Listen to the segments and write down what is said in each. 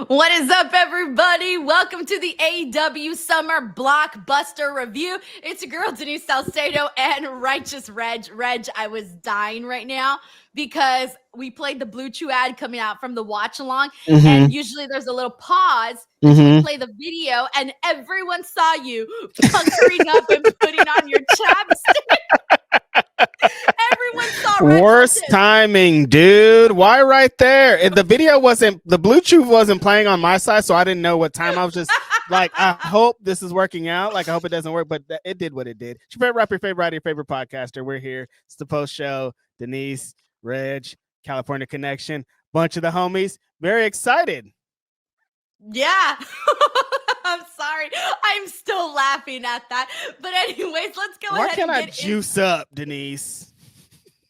What is up, everybody? Welcome to the AEW Summer Blockbuster review. It's your girl, Denise Salcedo, and Righteous Reg. Reg, I was dying right now because we played the Blue Chew ad coming out from the watch along, and usually there's a little pause until we play the video, and everyone saw you puckering up and putting on your chapstick. Everyone saw Reg. Worst timing, dude. Why right there? And the video wasn't, the Bluetooth wasn't playing on my side, so I didn't know what time. I was just like, I hope this is working out. Like, I hope it doesn't work, but it did what it did. It's your favorite rapper, your favorite writer, your favorite podcaster. We're here. It's the post show. Denise, Reg, California Connection, bunch of the homies. Very excited. Yeah. I'm sorry. I'm still laughing at that. But anyways, let's go ahead. Why can't I juice up, Denise?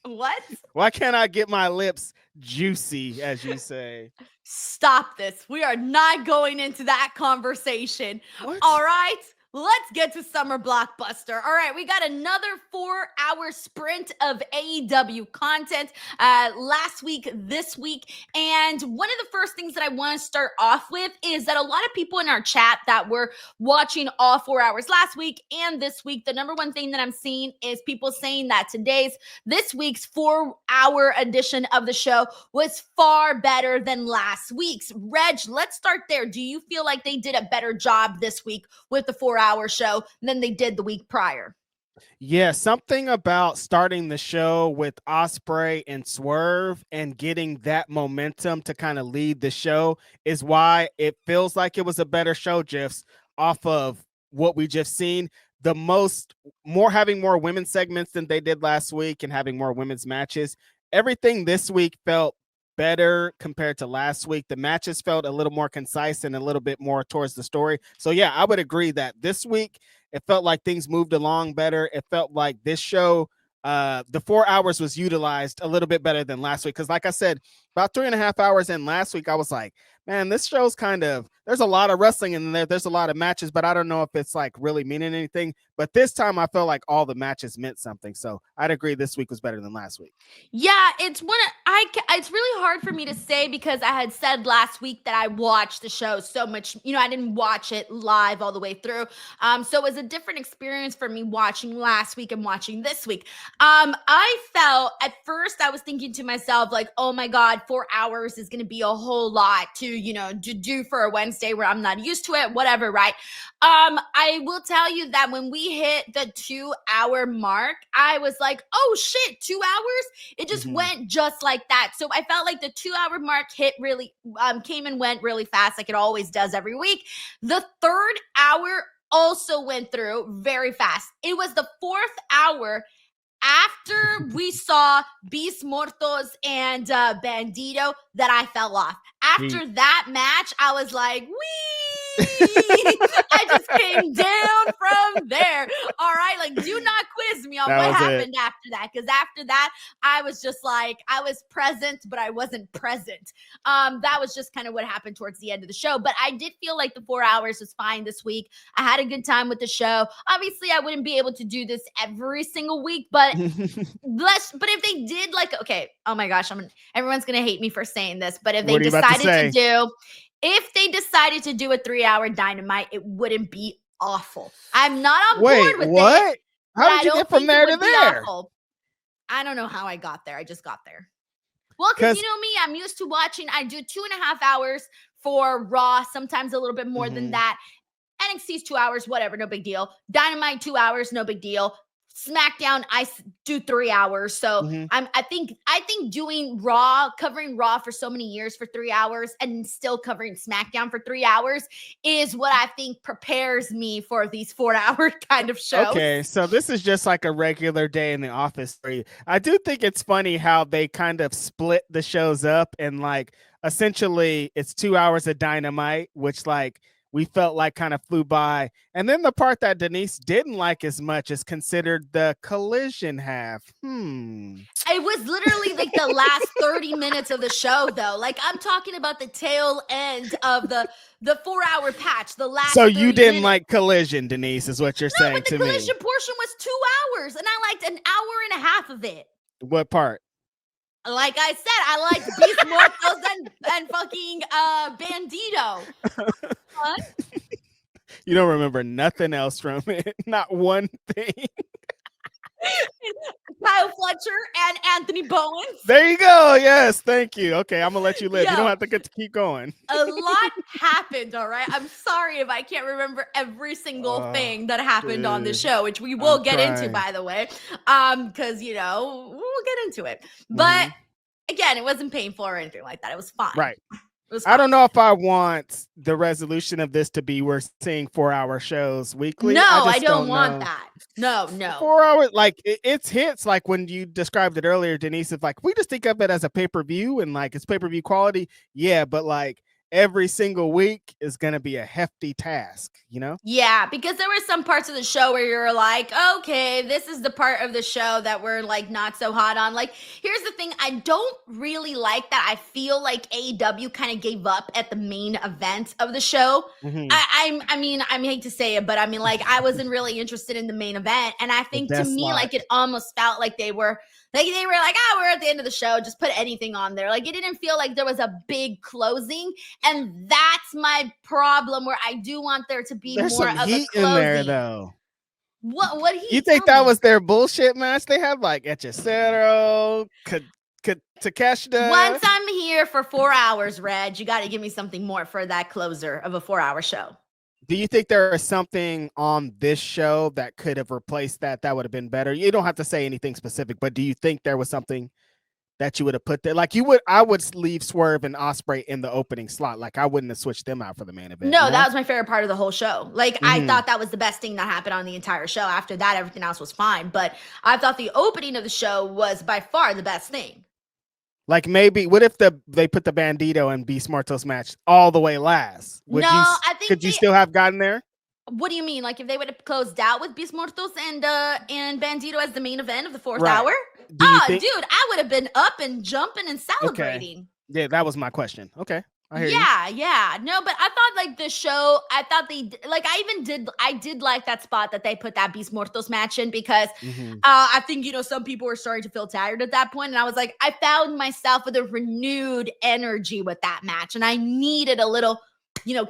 What? Why can't I get my lips juicy, as you say? Stop this. We are not going into that conversation. What? All right. Let's get to Summer Blockbuster. All right, we got another 4-hour sprint of AEW content last week, this week. And one of the first things that I want to start off with is that a lot of people in our chat that were watching all 4 hours last week and this week, the number one thing that I'm seeing is people saying that this week's 4-hour edition of the show was far better than last week's. Reg, let's start there. Do you feel like they did a better job this week with the 4-hour show than they did the week prior? Yeah, something about starting the show with Ospreay and Swerve and getting that momentum to kind of lead the show is why it feels like it was a better show, Jeffs, off of what we just seen. Having more women's segments than they did last week and having more women's matches. Everything this week felt better compared to last week. The matches felt a little more concise and a little bit more towards the story. So yeah, I would agree that this week it felt like things moved along better. It felt like this show, the 4 hours was utilized a little bit better than last week. Because like I said, about 3.5 hours in last week, I was like, man, this show's there's a lot of wrestling in there. There's a lot of matches, but I don't know if it's like really meaning anything. But this time I felt like all the matches meant something. So I'd agree this week was better than last week. Yeah, it's really hard for me to say because I had said last week that I watched the show so much, I didn't watch it live all the way through. So it was a different experience for me watching last week and watching this week. I felt at first I was thinking to myself like, oh my God, 4 hours is going to be a whole lot to do for a Wednesday where I'm not used to it, whatever, right? I will tell you that when we hit the 2-hour mark, I was like, oh shit, 2 hours? It just went just like that. So I felt like the 2-hour mark came and went really fast, like it always does every week. The third hour also went through very fast. It was the fourth hour after we saw Beast Mortos and Bandito that I fell off. After that match, I was like, wee! I just came down from there. All right, like do not quiz me on what happened after that, because after that, I was just like, I was present, but I wasn't present. That was just kind of what happened towards the end of the show. But I did feel like the 4 hours was fine this week. I had a good time with the show. Obviously, I wouldn't be able to do this every single week, but but if they did oh my gosh, everyone's gonna hate me for saying this, but if they decided to do a 3-hour Dynamite, it wouldn't be awful. I'm not on board with what? it. How did you get from there to there? I don't know how I got there. I just got there. Well, because you know me, I'm used to watching. I do 2.5 hours for Raw, sometimes a little bit more than that. NXT's 2 hours, whatever, no big deal. Dynamite 2 hours, no big deal. SmackDown, I do 3 hours. So I think doing covering Raw for so many years for 3 hours and still covering SmackDown for 3 hours is what I think prepares me for these 4-hour kind of shows. Okay, so this is just like a regular day in the office for you. I do think it's funny how they kind of split the shows up and like essentially it's 2 hours of Dynamite, which like we felt like kind of flew by. And then the part that Denise didn't like as much is considered the collision half. It was literally like the last 30 minutes of the show, though. Like I'm talking about the tail end of the 4-hour patch, the last. So you didn't like collision, Denise, is what you're saying to me. The collision portion was 2 hours, and I liked an hour and a half of it. What part? Like I said, I liked Beast Morphos and fucking Bandito. What? You don't remember nothing else from it. Not one thing. Kyle Fletcher and Anthony Bowens. There you go. Yes, thank you. Okay, I'm gonna let you live. You don't Yo, have to get to keep going. a lot happened, all right? I'm sorry if I can't remember every single thing that happened on the Dude, show, which we will I'm get into, crying. by the way. Because we'll get into it. But again, it wasn't painful or anything like that. It was fine. Right. It was I fine. don't know if I want the resolution of this to be we're seeing 4-hour shows weekly. No, I just don't want know. that. No. 4 hours, like it's hits like when you described it earlier, Denise. It's like we just think of it as a pay-per-view and like it's pay-per-view quality. Yeah, but like every single week is gonna be a hefty task, you know? Yeah, because there were some parts of the show where you're like, okay, this is the part of the show that we're like not so hot on. Like, here's the thing, I don't really like that. I feel like AEW kind of gave up at the main event of the show. I mean, I hate to say it, but I mean, like, I wasn't really interested in the main event, and I think to me, like, it almost felt like they were like, oh, we're at the end of the show, just put anything on there. Like, it didn't feel like there was a big closing, and that's my problem. Where I do want there to be There's more some of heat a closing in there, though. What heat? You think that was their bullshit match? They had like Salcedo, Takeshita. Once I'm here for 4 hours, Reg, you got to give me something more for that closer of a 4-hour show. Do you think there is something on this show that could have replaced that? That would have been better. You don't have to say anything specific, but do you think there was something that you would have put there? Like I would leave Swerve and Ospreay in the opening slot. Like I wouldn't have switched them out for the main event. No, that was my favorite part of the whole show. Like I Mhm. thought that was the best thing that happened on the entire show. After that, everything else was fine. But I thought the opening of the show was by far the best thing. Like maybe, what if they put the Bandito and Beast Mortos match all the way last? Could you still have gotten there? What do you mean? Like if they would have closed out with Beast Mortos and Bandito as the main event of the 4th hour? Dude, I would have been up and jumping and celebrating. Okay. Yeah, that was my question. Okay. I hear you. Yeah. No, but I thought like the show, I thought I did like that spot that they put that Beast Mortos match in because I think, some people were starting to feel tired at that point. And I was like, I found myself with a renewed energy with that match. And I needed a little,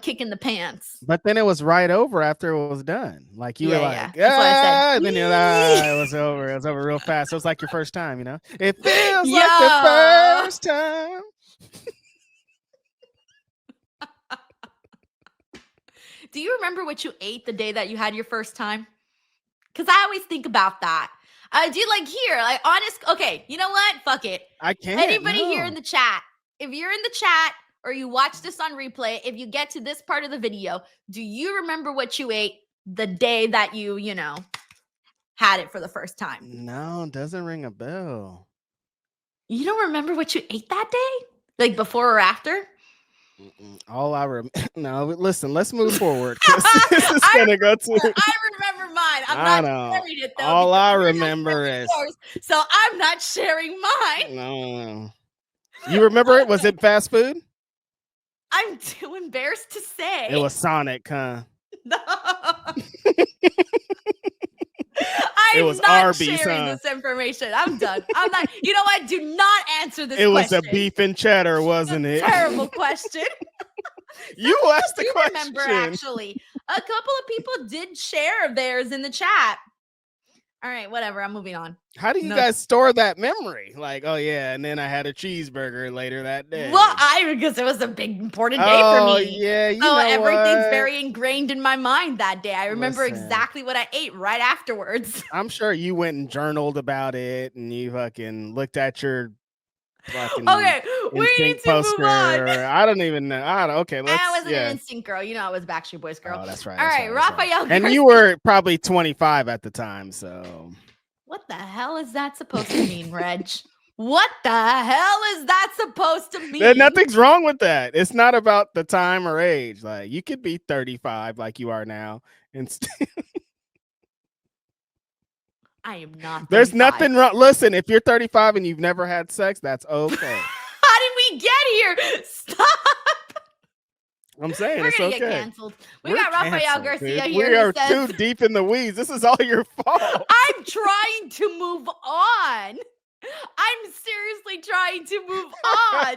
kick in the pants. But then it was right over after it was done. Like you were like, That's what I said. And then it was over. It was over real fast. It was like your first time, It feels like the first time. Do you remember what you ate the day that you had your first time? Because I always think about that. I do honest. Okay, you know what? Fuck it. I can't. Anybody here in the chat, if you're in the chat or you watch this on replay, if you get to this part of the video, do you remember what you ate the day that you had it for the first time? No, it doesn't ring a bell. You don't remember what you ate that day? Like before or after? All I remember. No, listen, let's move forward. This is going to go to. I remember mine. I'm not sharing it though. All I remember is. So I'm not sharing mine. No. You remember it? Was it fast food? I'm too embarrassed to say. It was Sonic, huh? No. It was not Arby's, sharing this information. I'm done. I'm not. You know what? Do not answer this question. It was a beef and cheddar, wasn't it? Terrible question. You asked the question. I remember, actually. A couple of people did share theirs in the chat. All right, whatever. I'm moving on. How do you guys store that memory? Like, oh yeah, and then I had a cheeseburger later that day. Well, because it was a big important day for me. Yeah, everything's very ingrained in my mind that day. I remember exactly what I ate right afterwards. I'm sure you went and journaled about it, and you fucking looked at your fucking we need to move on. I don't even know. Okay, let's. I wasn't an Instinct girl. I was Backstreet Boys girl. Oh, that's right. All right, Raphael. Right. And you were probably 25 at the time, so. What the hell is that supposed to mean, Reg? What the hell is that supposed to mean? Nothing's wrong with that. It's not about the time or age. Like you could be 35 like you are now and I am not 35. There's nothing wrong. Listen, if you're 35 and you've never had sex, that's okay. How did we get here? Stop. I'm saying We're gonna get canceled. We got Raphael Garcia here. We are too deep in the weeds. This is all your fault. I'm trying to move on. I'm seriously trying to move on.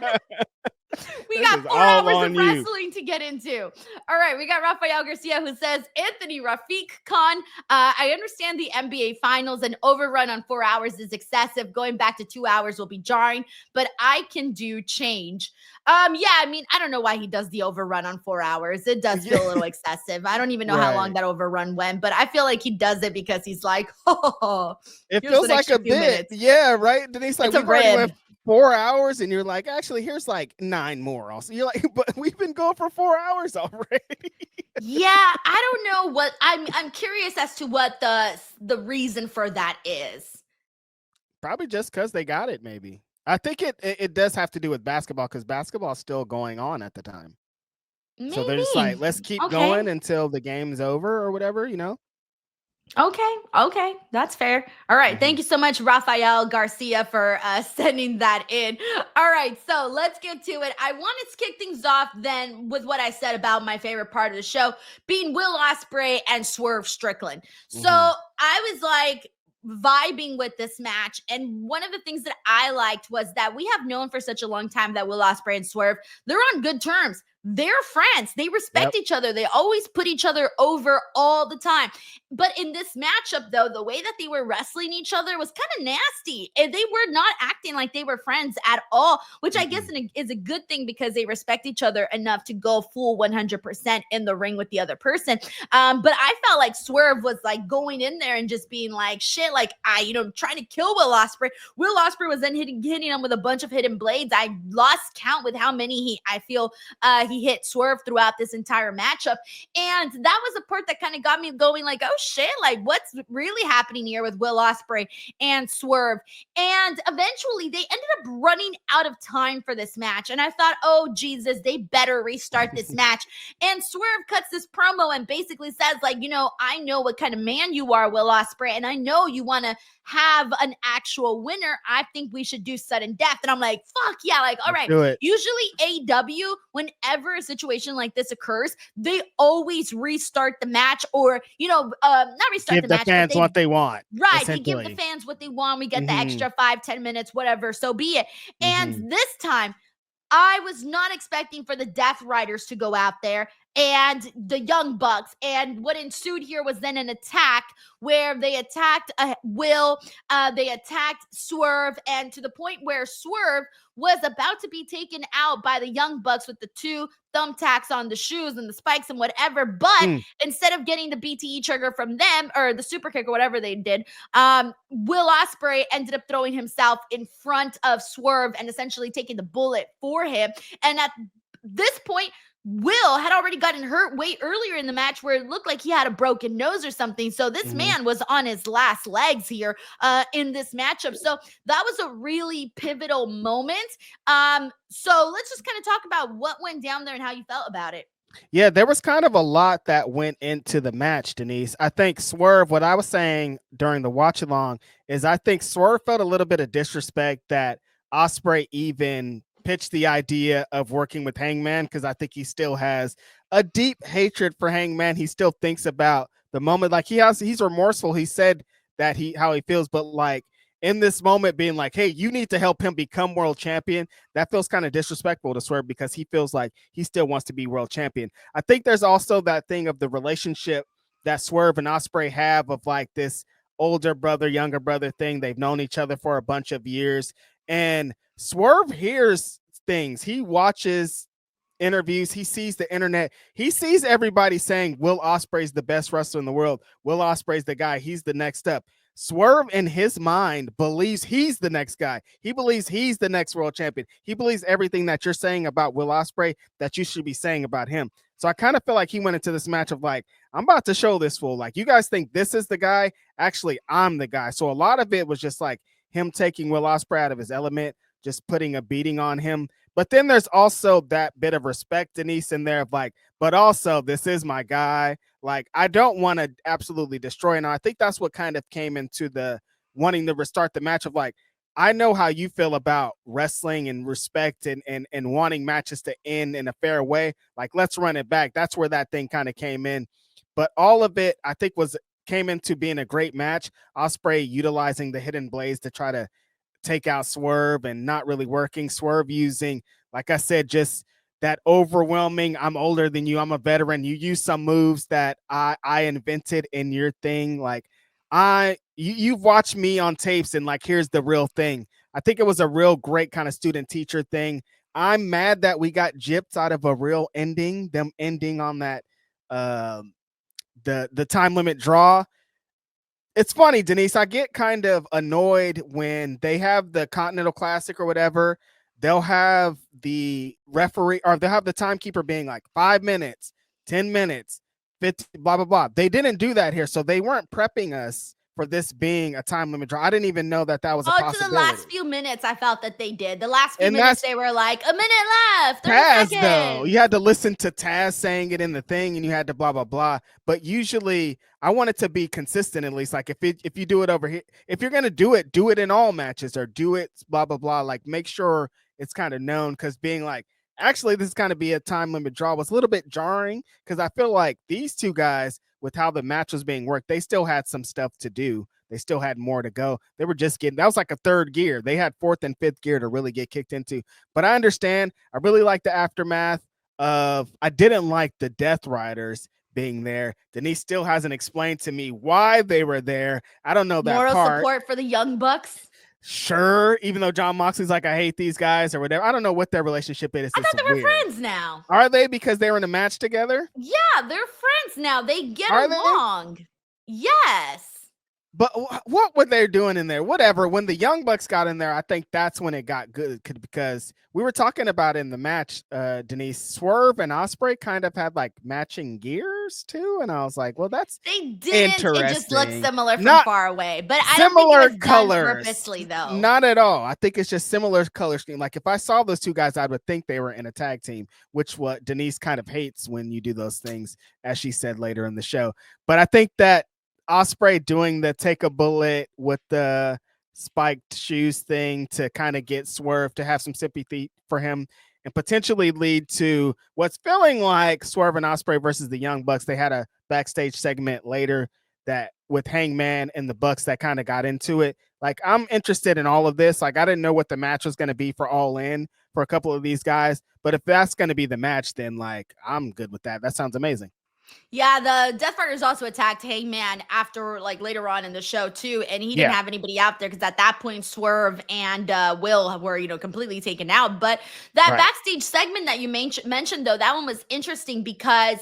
We This got is 4 all hours on of you. wrestling to get into. All right, we got Rafael Garcia who says, Anthony Rafiq Khan, I understand the NBA finals and overrun on 4 hours is excessive. Going back to 2 hours will be jarring, but I can do change. Yeah, I mean, I don't know why he does the overrun on 4 hours. It does Yeah, feel a little excessive. I don't even know how long right. that overrun went, but I feel like he does it because he's like, oh, It here's feels an like extra a few bit. minutes. Yeah, right. Denise, like It's a we've already rib. went 4 hours, and you're like, actually, here's like 9 more. Also, you're like, but we've been going for 4 hours already. Yeah, I don't know what I'm curious as to what the reason for that is. Probably just because they got it. Maybe. I think it does have to do with basketball because basketball's still going on at the time. So they're just like, Maybe. let's keep Okay. going until the game's over or whatever, you know? Okay. Okay. That's fair. All right. Mhm. Thank you so much, Rafael Garcia, for sending that in. All right. So let's get to it. I wanted to kick things off then with what I said about my favorite part of the show being Will Ospreay and Swerve Strickland. So Mhm. I was like, vibing with this match, and one of the things that I liked was that we have known for such a long time that Will Ospreay and Swerve, they're on good terms, they're friends, they respect Yep. each other, they always put each other over all the time. But in this matchup, though, the way that they were wrestling each other was kind of nasty. And they were not acting like they were friends at all, which I guess Mm-mm. is a good thing because they respect each other enough to go full 100% in the ring with the other person. But I felt like Swerve was like going in there and just being like, shit, like trying to kill Will Ospreay. Will Ospreay was then hitting him with a bunch of hidden blades. I lost count with how many I feel he hit Swerve throughout this entire matchup. And that was the part that kind of got me going, like, oh shit, like what's really happening here with Will Ospreay and Swerve? And eventually they ended up running out of time for this match. And I thought, oh Jesus, they better restart this match. And Swerve cuts this promo and basically says, like, I know what kind of man you are, Will Ospreay, and I know you want to have an actual winner. I think we should do sudden death. And I'm like, fuck yeah, like, all Let's right. do it. Usually AEW, whenever a situation like this occurs, they always restart the match, or not restart Give the the match, but fans what they want, right, they give the essentially. fans what they want. We get the Mhm. extra 5-10 minutes, whatever, so be it. Mhm. And this time I was not expecting for the Death Riders to go out there and the Young Bucks. And what ensued here was then an attack where they attacked Will, they attacked Swerve, and to the point where Swerve was about to be taken out by the Young Bucks with the two thumbtacks on the shoes and the spikes and whatever. But Mm. instead of getting the BTE trigger from them or the super kick or whatever they did, Will Ospreay ended up throwing himself in front of Swerve and essentially taking the bullet for him. And at this point, Will had already gotten hurt way earlier in the match where it looked like he had a broken nose or something. So this Mhm. man was on his last legs here in this matchup. So that was a really pivotal moment. So let's just kind of talk about what went down there and how you felt about it. Yeah, there was kind of a lot that went into the match, Denise. I think Swerve, what I was saying during the watch along is I think Swerve felt a little bit of disrespect that Osprey even pitched the idea of working with Hangman because I think he still has a deep hatred for Hangman. He still thinks about the moment, like he's remorseful. He said that how he feels, but like in this moment, being like, "Hey, you need to help him become world champion." That feels kind of disrespectful to Swerve because he feels like he still wants to be world champion. I think there's also that thing of the relationship that Swerve and Osprey have of like this older brother, younger brother thing. They've known each other for a bunch of years. And Swerve hears things. He watches interviews. He sees the internet. He sees everybody saying Will Ospreay's the best wrestler in the world. Will Ospreay's the guy. He's the next step. Swerve in his mind believes he's the next guy. He believes he's the next world champion. He believes everything that you're saying about Will Ospreay that you should be saying about him. So I kind of feel like he went into this match of like, I'm about to show this fool. Like, you guys think this is the guy? Actually, I'm the guy. So a lot of it was just like him taking Will Ospreay out of his element, just putting a beating on him. But then there's also that bit of respect, Denise, in there of like, but also this is my guy. Like, I don't want to absolutely destroy. And I think that's what kind of came into the wanting to restart the match of like, I know how you feel about wrestling and respect and wanting matches to end in a fair way. Like, let's run it back. That's where that thing kind of came in. But all of it, I think, came into being a great match. Osprey utilizing the hidden blades to try to take out Swerve and not really working. Swerve using, like I said, just that overwhelming, I'm older than you, I'm a veteran. You use some moves that I invented in your thing. Like you've watched me on tapes and like, here's the real thing. I think it was a real great kind of student teacher thing. I'm mad that we got gypped out of a real ending, them ending on that the time limit draw. It's funny, Denise. I get kind of annoyed when they have the Continental Classic or whatever. They'll have the referee or they'll have the timekeeper being like 5 minutes, 10 minutes, 50, blah, blah, blah. They didn't do that here. So they weren't prepping us for this being a time limit draw. I didn't even know that that was a possibility. To the last few minutes, I felt that they did. The last few And minutes, they were like, a minute left, 30 Taz, seconds. though, you had to listen to Taz saying it in the thing, and you had to blah blah blah. But usually, I want it to be consistent. At least, like if you do it over here, if you're gonna do it in all matches or do it blah blah blah. Like make sure it's kind of known, because being like, actually, this is kind of be a time limit draw was a little bit jarring, because I feel like these two guys, with how the match was being worked, they still had some stuff to do. They still had more to go. They were just getting, that was like a third gear. They had fourth and fifth gear to really get kicked into. But I understand. I really like the aftermath of, I didn't like the Death Riders being there. Denise still hasn't explained to me why they were there. I don't know that Moral part. support for the Young Bucks. Sure, even though John Moxley's like, I hate these guys or whatever. I don't know what their relationship is. I thought they were friends now. Are they, because they were in a match together? Yeah, they're friends now. They get along. Yes. But what were they doing in there? Whatever. When the Young Bucks got in there, I think that's when it got good, because we were talking about in the match, Denise, Swerve and Ospreay kind of had like matching gears too, and I was like, well, that's they didn't. It just looked similar from far away, but I don't think it was colors done purposely though. Not at all. I think it's just similar color scheme. Like if I saw those two guys, I would think they were in a tag team, which what Denise kind of hates when you do those things, as she said later in the show. But I think that Ospreay doing the take a bullet with the spiked shoes thing to kind of get Swerve to have some sympathy for him and potentially lead to what's feeling like Swerve and Ospreay versus the Young Bucks. They had a backstage segment later that with Hangman and the Bucks that kind of got into it. Like, I'm interested in all of this. Like, I didn't know what the match was going to be for All In for a couple of these guys, but if that's going to be the match, then like, I'm good with that. That sounds amazing. Yeah, the Death Riders also attacked Hangman after, like, later on in the show too, and he didn't have anybody out there because at that point Swerve and Will were, completely taken out. But that backstage segment that you mentioned, though, that one was interesting because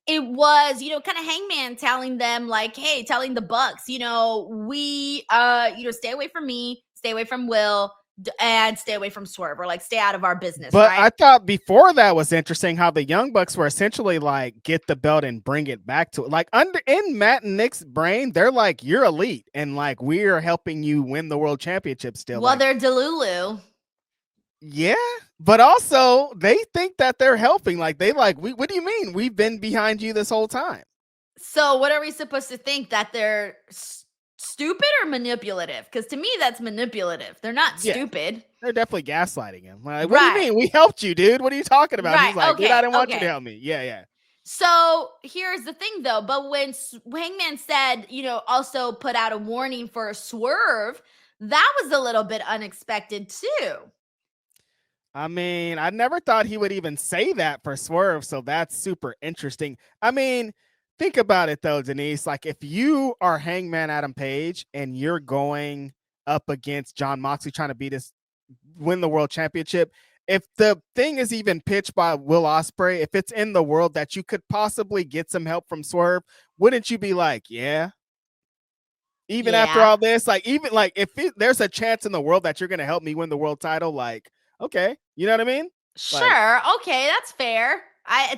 it was, kind of Hangman telling them, like, hey, telling the Bucks, we, stay away from me, stay away from Will, and stay away from Swerve, or like stay out of our business. But right? I thought before that was interesting how the Young Bucks were essentially like, get the belt and bring it back to it. Like in Matt and Nick's brain, they're like, you're elite and like we're helping you win the world championship still. Well, like, they're Delulu. Yeah, but also they think that they're helping. Like they like, what do you mean? We've been behind you this whole time. So what are we supposed to think, that they're stupid or manipulative? Because to me, that's manipulative. They're not stupid. They're definitely gaslighting him. Like, what do you mean? We helped you, dude. What are you talking about? He's like, dude, I didn't want you to help me. Yeah. So here's the thing, though. But when Hangman said, also put out a warning for Swerve, that was a little bit unexpected too. I mean, I never thought he would even say that for Swerve, so that's super interesting. I mean, think about it though, Denise. Like, if you are Hangman Adam Page and you're going up against John Moxley trying to win the world championship, if the thing is even pitched by Will Ospreay, if it's in the world that you could possibly get some help from Swerve, wouldn't you be like, yeah? Even after all this, like, even like if there's a chance in the world that you're going to help me win the world title, like, okay, you know what I mean? Sure. Okay, that's fair.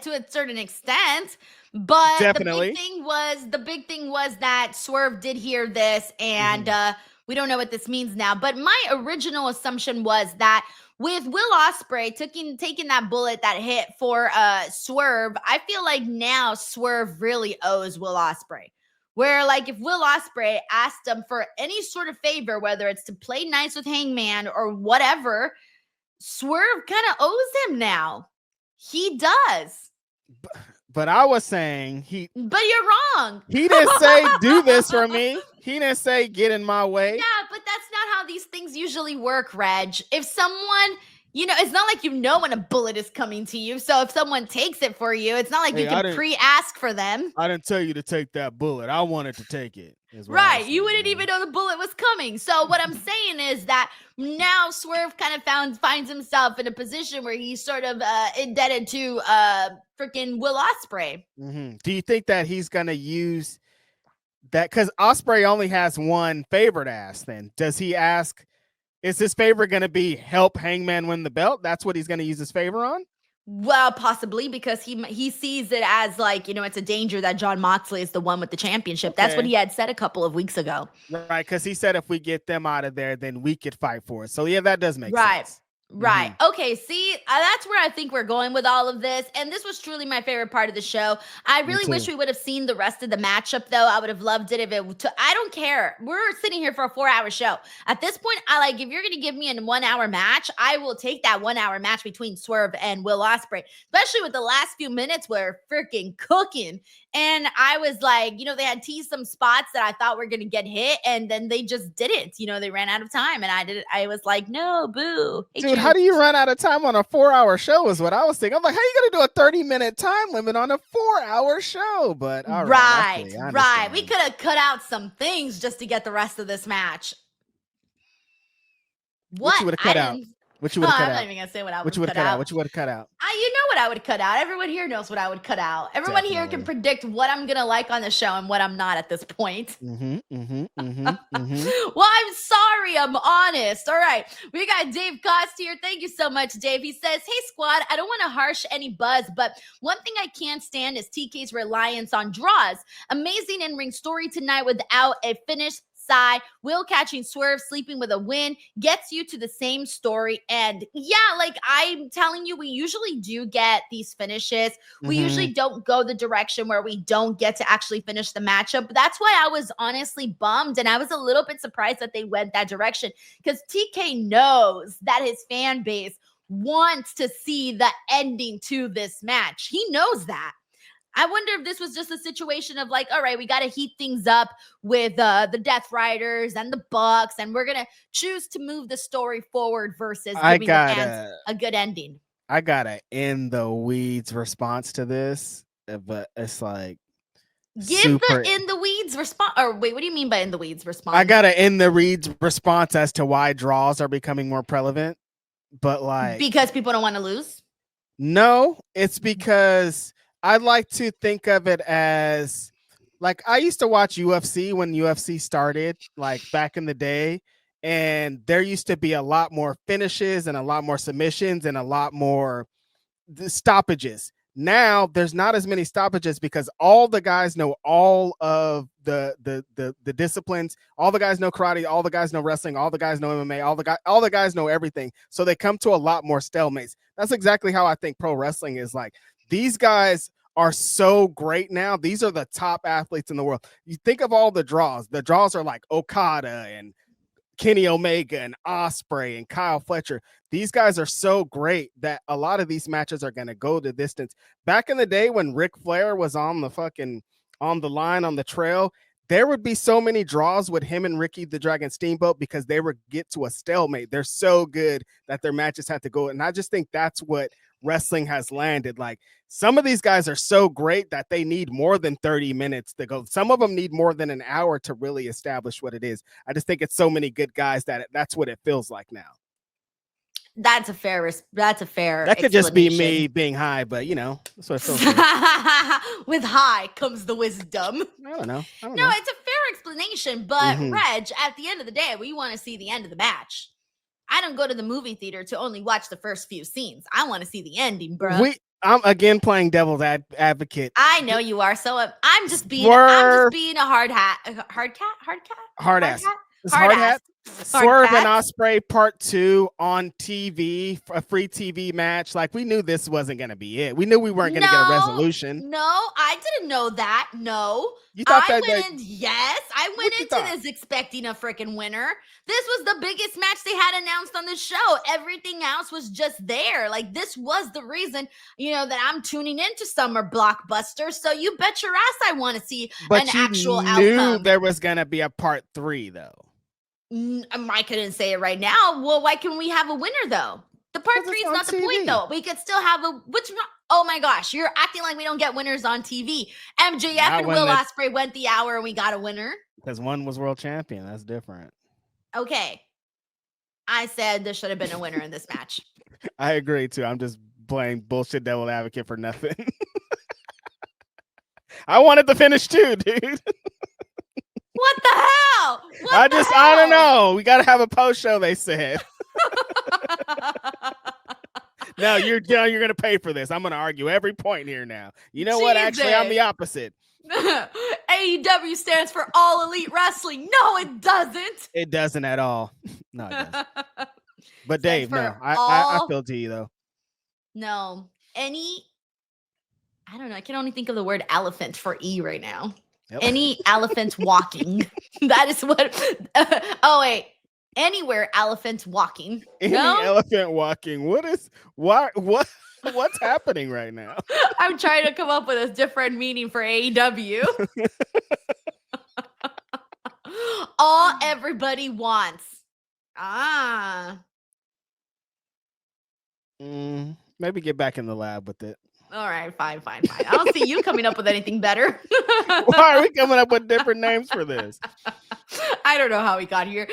To a certain extent, but definitely. The big thing was that Swerve did hear this, and we don't know what this means now. But my original assumption was that with Will Ospreay taking that bullet that hit for Swerve, I feel like now Swerve really owes Will Ospreay. Where, like, if Will Ospreay asked him for any sort of favor, whether it's to play nice with Hangman or whatever, Swerve kind of owes him now. He does. But I was saying But you're wrong. He didn't say do this for me. He didn't say get in my way. Yeah, but that's not how these things usually work, Reg. If someone, it's not like when a bullet is coming to you. So if someone takes it for you, it's not like Hey, you can pre-ask for them. I didn't tell you to take that bullet. I wanted to take it. Right. You wouldn't even know the bullet was coming. So what I'm saying is that now Swerve kind of finds himself in a position where he's sort of indebted to freaking Will Ospreay. Mm-hmm. Do you think that he's going to use that? Because Ospreay only has one favor to ask then. Does he ask, is his favor going to be help Hangman win the belt? That's what he's going to use his favor on? Well, possibly, because he sees it as like, it's a danger that Jon Moxley is the one with the championship. Okay. That's what he had said a couple of weeks ago. Right, because he said if we get them out of there, then we could fight for it. So, yeah, that does make sense. Right. Mm-hmm. Okay. See, that's where I think we're going with all of this. And this was truly my favorite part of the show. I really wish we would have seen the rest of the matchup, though. I would have loved it if I don't care. We're sitting here for a 4-hour show. At this point, if you're going to give me a 1-hour match, I will take that 1-hour match between Swerve and Will Ospreay, especially with the last few minutes where freaking cooking. And I was like, they had teased some spots that I thought were going to get hit, and then they just didn't. They ran out of time, and I was like, no, boo. Dude, how do you run out of time on a 4-hour show is what I was thinking. I'm like, how are you going to do a 30-minute time limit on a 4-hour show? But all right. Right. We could have cut out some things just to get the rest of this match. What you would have cut out? What you would have cut out? I'm not even going to say what I would have cut out. What you would have cut out? You know what I would cut out. Everyone here knows what I would cut out. Everyone here can predict what I'm going to like on the show and what I'm not at this point. Well, I'm sorry. I'm honest. All right. We got Dave Cost here. Thank you so much, Dave. He says, hey, squad, I don't want to harsh any buzz, but one thing I can't stand is TK's reliance on draws. Amazing in-ring story tonight without a finish. Will catching Swerve, sleeping with a win gets you to the same story. And yeah, like I'm telling you, we usually do get these finishes. We usually don't go the direction where we don't get to actually finish the matchup. But that's why I was honestly bummed. And I was a little bit surprised that they went that direction, because TK knows that his fan base wants to see the ending to this match. He knows that. I wonder if this was just a situation of like, all right, we got to heat things up with the Death Riders and the Bucks, and we're going to choose to move the story forward versus giving the fans a good ending. I got a in the weeds response to this, but it's like, give the in the weeds response. Or wait, what do you mean by in the weeds response? I got an in the weeds response as to why draws are becoming more prevalent, but like, because people don't want to lose. No, it's because I like to think of it as like, I used to watch UFC when UFC started, like back in the day, and there used to be a lot more finishes and a lot more submissions and a lot more stoppages. Now there's not as many stoppages because all the guys know all of the disciplines. All the guys know karate, all the guys know wrestling, all the guys know MMA, all the guys know everything. So they come to a lot more stalemates. That's exactly how I think pro wrestling is. Like, these guys are so great now. These are the top athletes in the world. You think of all the draws. The draws are like Okada and Kenny Omega and Ospreay and Kyle Fletcher. These guys are so great that a lot of these matches are going to go the distance. Back in the day when Ric Flair was on the line on the trail, there would be so many draws with him and Ricky the Dragon Steamboat because they would get to a stalemate. They're so good that their matches had to go. And I just think that's what wrestling has landed. Like, some of these guys are so great that they need more than 30 minutes to go. Some of them need more than an hour to really establish what it is. I just think it's so many good guys that's what it feels like now. That's a fair. That could just be me being high, but that's what it feels like. With high comes the wisdom. I don't know. No, it's a fair explanation, but Reg, at the end of the day, we want to see the end of the match. I don't go to the movie theater to only watch the first few scenes. I want to see the ending, bro. I'm again playing devil's advocate. I know you are. So I'm just being a hard ass. Swerve and Ospreay Part 2 on TV, a free TV match. Like, we knew this wasn't going to be it. We knew we weren't going to get a resolution. No, I didn't know that. No. You thought Yes, I went into this expecting a freaking winner. This was the biggest match they had announced on the show. Everything else was just there. Like, this was the reason, that I'm tuning into Summer Blockbuster. So you bet your ass I want to see an actual outcome. But you knew there was going to be a Part 3, though. I couldn't say it right now. Well, why can we have a winner though? The part 3 is not the point though. We could still have a oh my gosh, you're acting like we don't get winners on TV. MJF and Will Ospreay went the hour and we got a winner. Because one was world champion. That's different. Okay. I said there should have been a winner in this match. I agree too. I'm just playing bullshit devil advocate for nothing. I wanted to finish too, dude. What the hell? I don't know. We got to have a post show, they said. No, you're going to pay for this. I'm going to argue every point here now. You know what? Actually, I'm the opposite. AEW stands for All Elite Wrestling. No, it doesn't. It doesn't at all. No, it doesn't. But Dave, no, I feel to you though. No, I don't know. I can only think of the word elephant for E right now. Yep. Any elephant walking. That is what. Oh wait, anywhere elephant walking. Any elephant walking. What's happening right now? I'm trying to come up with a different meaning for AEW. All everybody wants. Maybe get back in the lab with it. All right, fine. I don't see you coming up with anything better. Why are we coming up with different names for this? I don't know how we got here.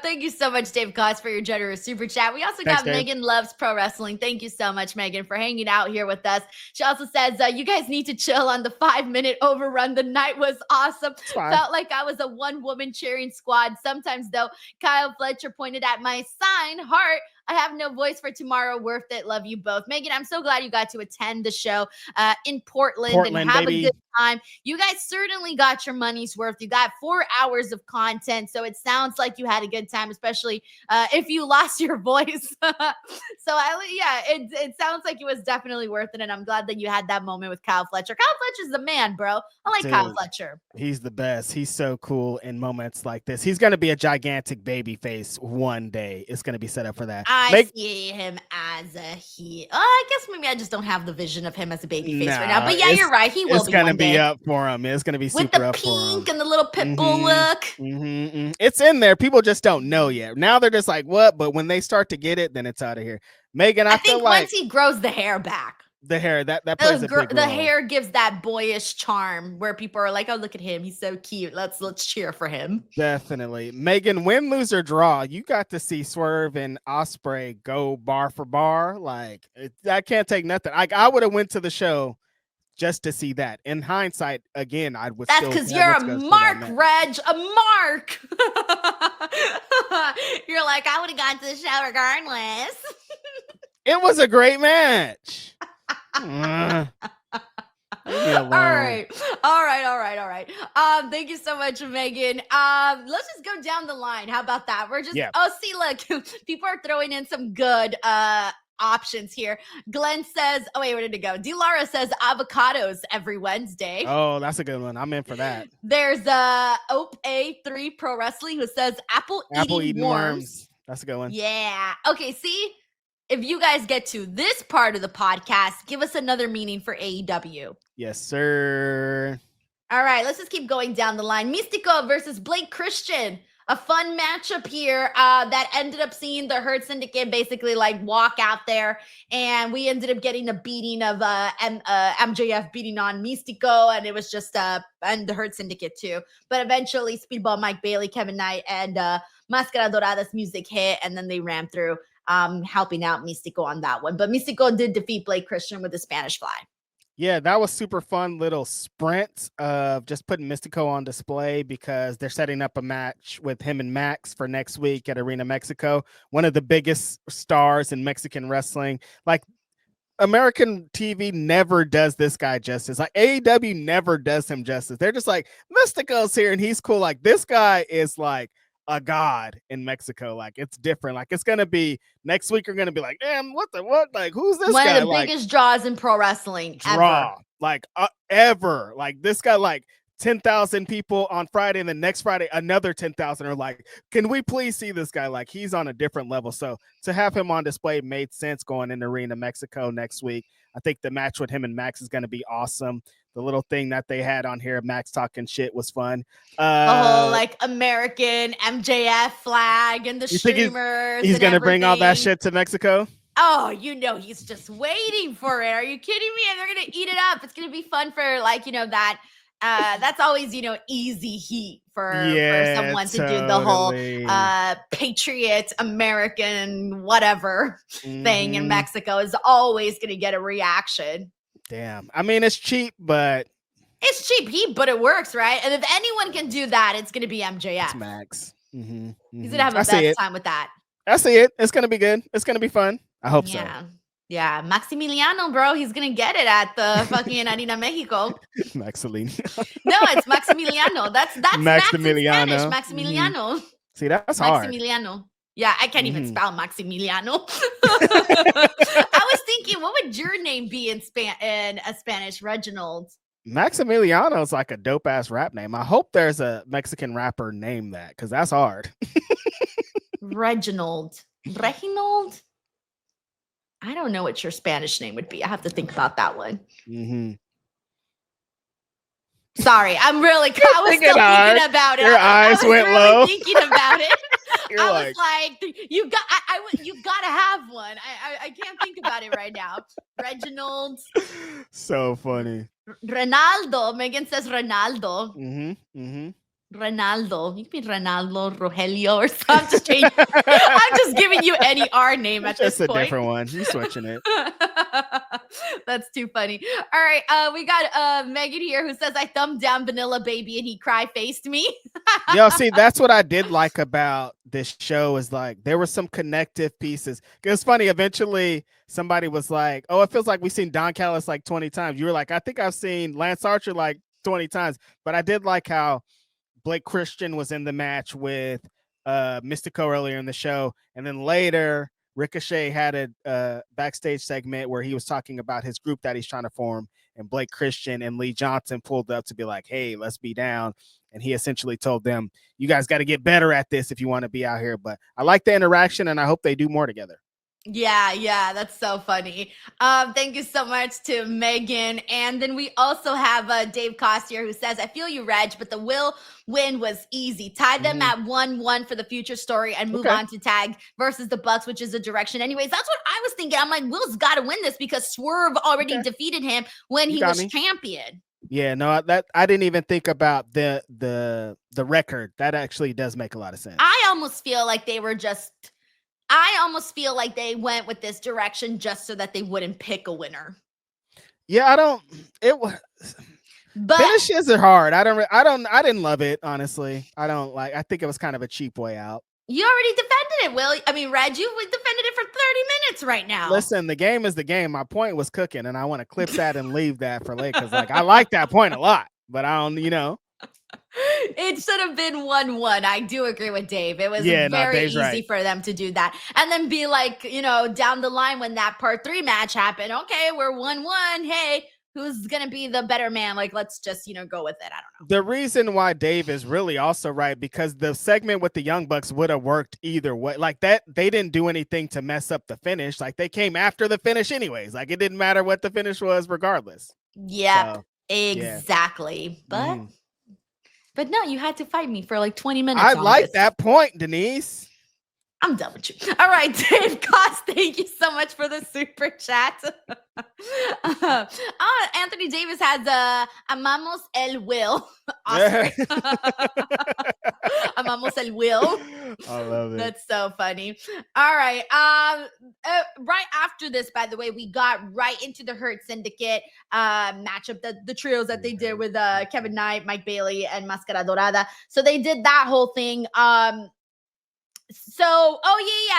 Thank you so much, Dave Cost, for your generous super chat. We also got Megan Loves Pro Wrestling. Thank you so much, Megan, for hanging out here with us. She also says, you guys need to chill on the 5-minute overrun. The night was awesome. Felt like I was a one-woman cheering squad. Sometimes, though, Kyle Fletcher pointed at my sign, heart. I have no voice for tomorrow. Worth it. Love you both. Megan, I'm so glad you got to attend the show in Portland and have a good time. You guys certainly got your money's worth. You got 4 hours of content. So it sounds like you had a good time, especially if you lost your voice. It sounds like it was definitely worth it. And I'm glad that you had that moment with Kyle Fletcher. Kyle Fletcher's the man, bro. I like Kyle Fletcher. He's the best. He's so cool in moments like this. He's going to be a gigantic baby face one day. It's going to be set up for that. I see him as a heel. I guess maybe I just don't have the vision of him as a baby face right now. But yeah, you're right. He will be. It's going to be up for him. It's going to be super up for him. With the pink and the little pit bull look. It's in there. People just don't know yet. Now they're just like, what? But when they start to get it, then it's out of here. Megan, I feel think once he grows the hair back. The hair, that plays a big role. The hair gives that boyish charm where people are like, oh, look at him. He's so cute. Let's cheer for him. Definitely. Megan, win, lose, or draw, you got to see Swerve and Ospreay go bar for bar. Like, I can't take nothing. I would have went to the show just to see that. In hindsight, again, I would That's because you're a mark, Reg. A mark. You're like, I would have gone to the show regardless. It was a great match. All right. Thank you so much, Megan. Let's just go down the line. How about that? We're just see, look, people are throwing in some good options here. Glenn says, oh wait, where did it go? Delara says avocados every Wednesday. Oh, that's a good one. I'm in for that. There's Ope A3 Pro Wrestling who says apple eating worms. That's a good one. Yeah. Okay, see? If you guys get to this part of the podcast, give us another meaning for AEW. Yes, sir. All right, let's just keep going down the line. Mystico versus Blake Christian. A fun matchup here that ended up seeing the Hurt Syndicate basically like walk out there. And we ended up getting a beating of MJF beating on Mystico. And it was just, and the Hurt Syndicate too. But eventually Speedball Mike Bailey, Kevin Knight, and Máscara Dorada's music hit. And then they ran through. Helping out Mystico on that one. But Mystico did defeat Blake Christian with the Spanish Fly. Yeah, that was super fun little sprint of just putting Mystico on display because they're setting up a match with him and Max for next week at Arena Mexico. One of the biggest stars in Mexican wrestling. Like, American TV never does this guy justice. Like, AEW never does him justice. They're just like, Mystico's here and he's cool. Like, this guy is like a god in Mexico. Like, it's different. Like, it's gonna be next week. You're gonna be like, damn, what? Like, who's this guy? One of the biggest draws in pro wrestling ever. Like, ever. Like, this guy, like, 10,000 people on Friday, and the next Friday, another 10,000 are like, can we please see this guy? Like, he's on a different level. So to have him on display made sense going in Arena Mexico next week. I think the match with him and Max is going to be awesome. The little thing that they had on here, Max talking shit, was fun. The whole like American MJF flag and the you think streamers. he's going to bring all that shit to Mexico? Oh, he's just waiting for it. Are you kidding me? And they're going to eat it up. It's going to be fun for that. That's always, easy heat for someone to do the whole patriot American whatever thing in Mexico is always going to get a reaction. Damn. I mean, it's cheap, but it's cheap heat, but it works, right? And if anyone can do that, it's going to be MJF. It's Max. He's going to have a best time with that. I see it. It's going to be good. It's going to be fun. I hope so. Yeah, Maximiliano, bro. He's going to get it at the fucking Arena Mexico. Maximiliano. No, it's Maximiliano. That's Maximiliano. Max in Spanish. Maximiliano. See, that's hard. Maximiliano. Yeah, I can't even spell Maximiliano. I was thinking, what would your name be in Spanish? Reginald. Maximiliano is like a dope ass rap name. I hope there's a Mexican rapper named that, because that's hard. Reginald. I don't know what your Spanish name would be. I have to think about that one. Sorry, I was still thinking about it. Your eyes went really low. Thinking about it. I was like, you got to have one. I can't think about it right now. Reginald. So funny. Ronaldo. Megan says Ronaldo. Ronaldo. You can be Ronaldo, Rogelio, or something. I'm just giving you any R name at this point. It's a different one. You're switching it. That's too funny. All right. We got Megan here who says, I thumbed down Vanilla Baby and he cry-faced me. Yo, see, that's what I did like about this show is like there were some connective pieces. It was funny. Eventually, somebody was like, oh, it feels like we've seen Don Callis like 20 times. You were like, I think I've seen Lance Archer like 20 times. But I did like how Blake Christian was in the match with Mystico earlier in the show. And then later, Ricochet had a backstage segment where he was talking about his group that he's trying to form. And Blake Christian and Lee Johnson pulled up to be like, hey, let's be down. And he essentially told them, you guys got to get better at this if you want to be out here. But I like the interaction and I hope they do more together. Yeah, that's so funny. Thank you so much to Megan. And then we also have Dave Costier who says, I feel you, Reg, but the Will win was easy. Tie them at 1-1 for the future story and move on to tag versus the Bucks, which is a direction. Anyways, that's what I was thinking. I'm like, Will's got to win this because Swerve already defeated him when he was champion. Yeah, no, that I didn't even think about the record. That actually does make a lot of sense. I almost feel like they went with this direction just so that they wouldn't pick a winner. Yeah, finishes are hard. I didn't love it, honestly. I think it was kind of a cheap way out. You already defended it, Will. I mean, Reg, you defended it for 30 minutes right now. Listen, the game is the game. My point was cooking, and I want to clip that and leave that for later because I like that point a lot, but I don't, It should have been 1-1. I do agree with Dave. It was very easy for them to do that. And then be like, down the line when that part 3 match happened, okay, we're 1-1. Hey, who's going to be the better man? Like, let's just, go with it. I don't know. The reason why Dave is really also right, because the segment with the Young Bucks would have worked either way. Like that, they didn't do anything to mess up the finish. Like they came after the finish anyways. Like it didn't matter what the finish was regardless. Yeah, so, exactly. Yeah. But no, you had to fight me for like 20 minutes. I like that point, Denise. I'm done with you. All right, Dave Cost, thank you so much for the super chat. Anthony Davis has Amamos el Will. Ospreay. Amamos el Will. I love it. That's so funny. All right. Right after this, by the way, we got right into the Hurt Syndicate matchup, the trios that they did with Kevin Knight, Mike Bailey, and Máscara Dorada. So they did that whole thing.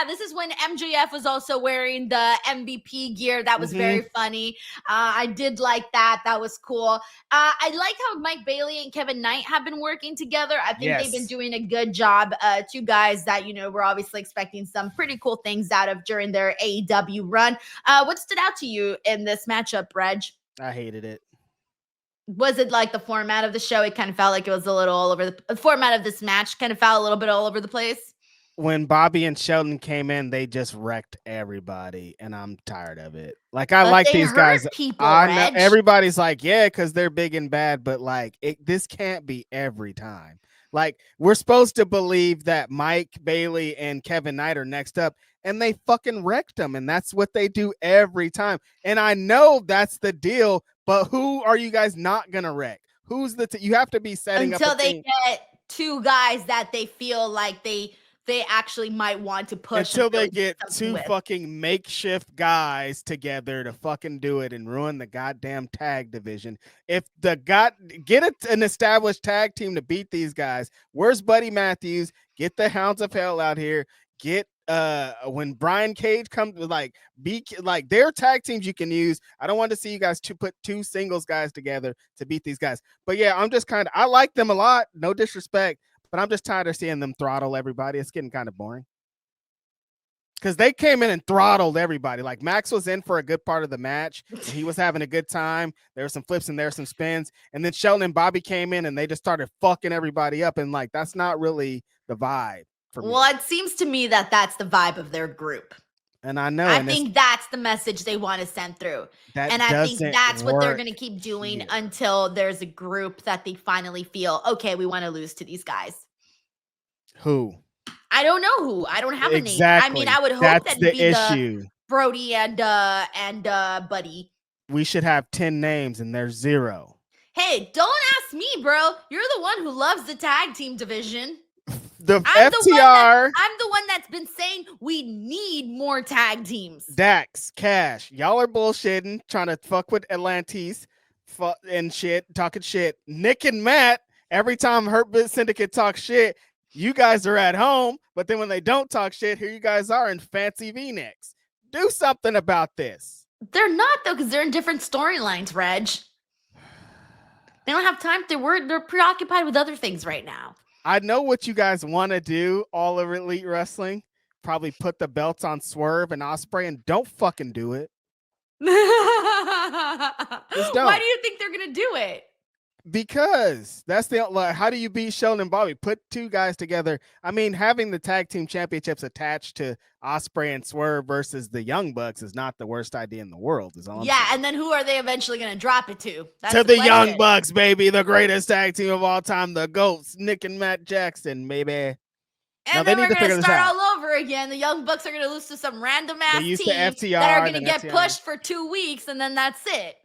This is when MJF was also wearing the MVP gear. That was very funny. I did like that. That was cool. I like how Mike Bailey and Kevin Knight have been working together. I think they've been doing a good job. Two guys that, we're obviously expecting some pretty cool things out of during their AEW run. What stood out to you in this matchup, Reg? I hated it. Was it like the format of the show? It kind of felt like it was a little all over the format of this match kind of felt a little bit all over the place. When Bobby and Sheldon came in, they just wrecked everybody, and I'm tired of it. Like, I But like they these hurt guys. people, I know Reg. everybody's like, yeah, because they're big and bad, but like, this can't be every time. Like, we're supposed to believe that Mike Bailey and Kevin Knight are next up, and they fucking wrecked them, and that's what they do every time. And I know that's the deal, but who are you guys not gonna wreck? Who's you have to be setting up a Until they team. get two guys that they feel like they actually might want to push and Until they really do get something two with. fucking makeshift guys together to fucking do it and ruin the goddamn tag division. If get an established tag team to beat these guys. Where's Buddy Matthews? Get the Hounds of Hell out here. Get when Brian Cage comes, like, their tag teams you can use. I don't want to see you guys to put two singles guys together to beat these guys. But yeah, I like them a lot. No disrespect, but I'm just tired of seeing them throttle everybody. It's getting kind of boring. Because they came in and throttled everybody. Like, Max was in for a good part of the match, and he was having a good time. There were some flips and there were some spins. And then Sheldon and Bobby came in and they just started fucking everybody up. And like, that's not really the vibe for me. Well, it seems to me that that's the vibe of their group. And I know. I think that's the message they want to send through. And I think that's what they're going to keep doing until there's a group that they finally feel, okay, we want to lose to these guys. Who? I don't know who. I don't have exactly. a name. I mean, I would hope that's that the be issue. The Brody and Buddy. We should have 10 names and there's 0. Hey, don't ask me, bro. You're the one who loves the tag team division. I'm the one that's been saying we need more tag teams. Dax, Cash, y'all are bullshitting, trying to fuck with Atlantis and shit, talking shit. Nick and Matt, every time Hurt Syndicate talks shit, you guys are at home, but then when they don't talk shit, here you guys are in fancy V-necks. Do something about this. They're not, though, because they're in different storylines, Reg. They don't have time. They're preoccupied with other things right now. I know what you guys want to do, all of Elite Wrestling. Probably put the belts on Swerve and Ospreay, and don't fucking do it. Just don't. Why do you think they're going to do it? Because that's how do you beat Sheldon and Bobby? Put two guys together. I mean, having the tag team championships attached to Ospreay and Swerve versus the Young Bucks is not the worst idea in the world. And then who are they eventually going to drop it to? That's to the Young Bucks, baby, the greatest tag team of all time, the GOATs, Nick and Matt Jackson, baby. And now then we're going to start all over again. The Young Bucks are going to lose to some random ass team that are going to get pushed for 2 weeks, and then that's it.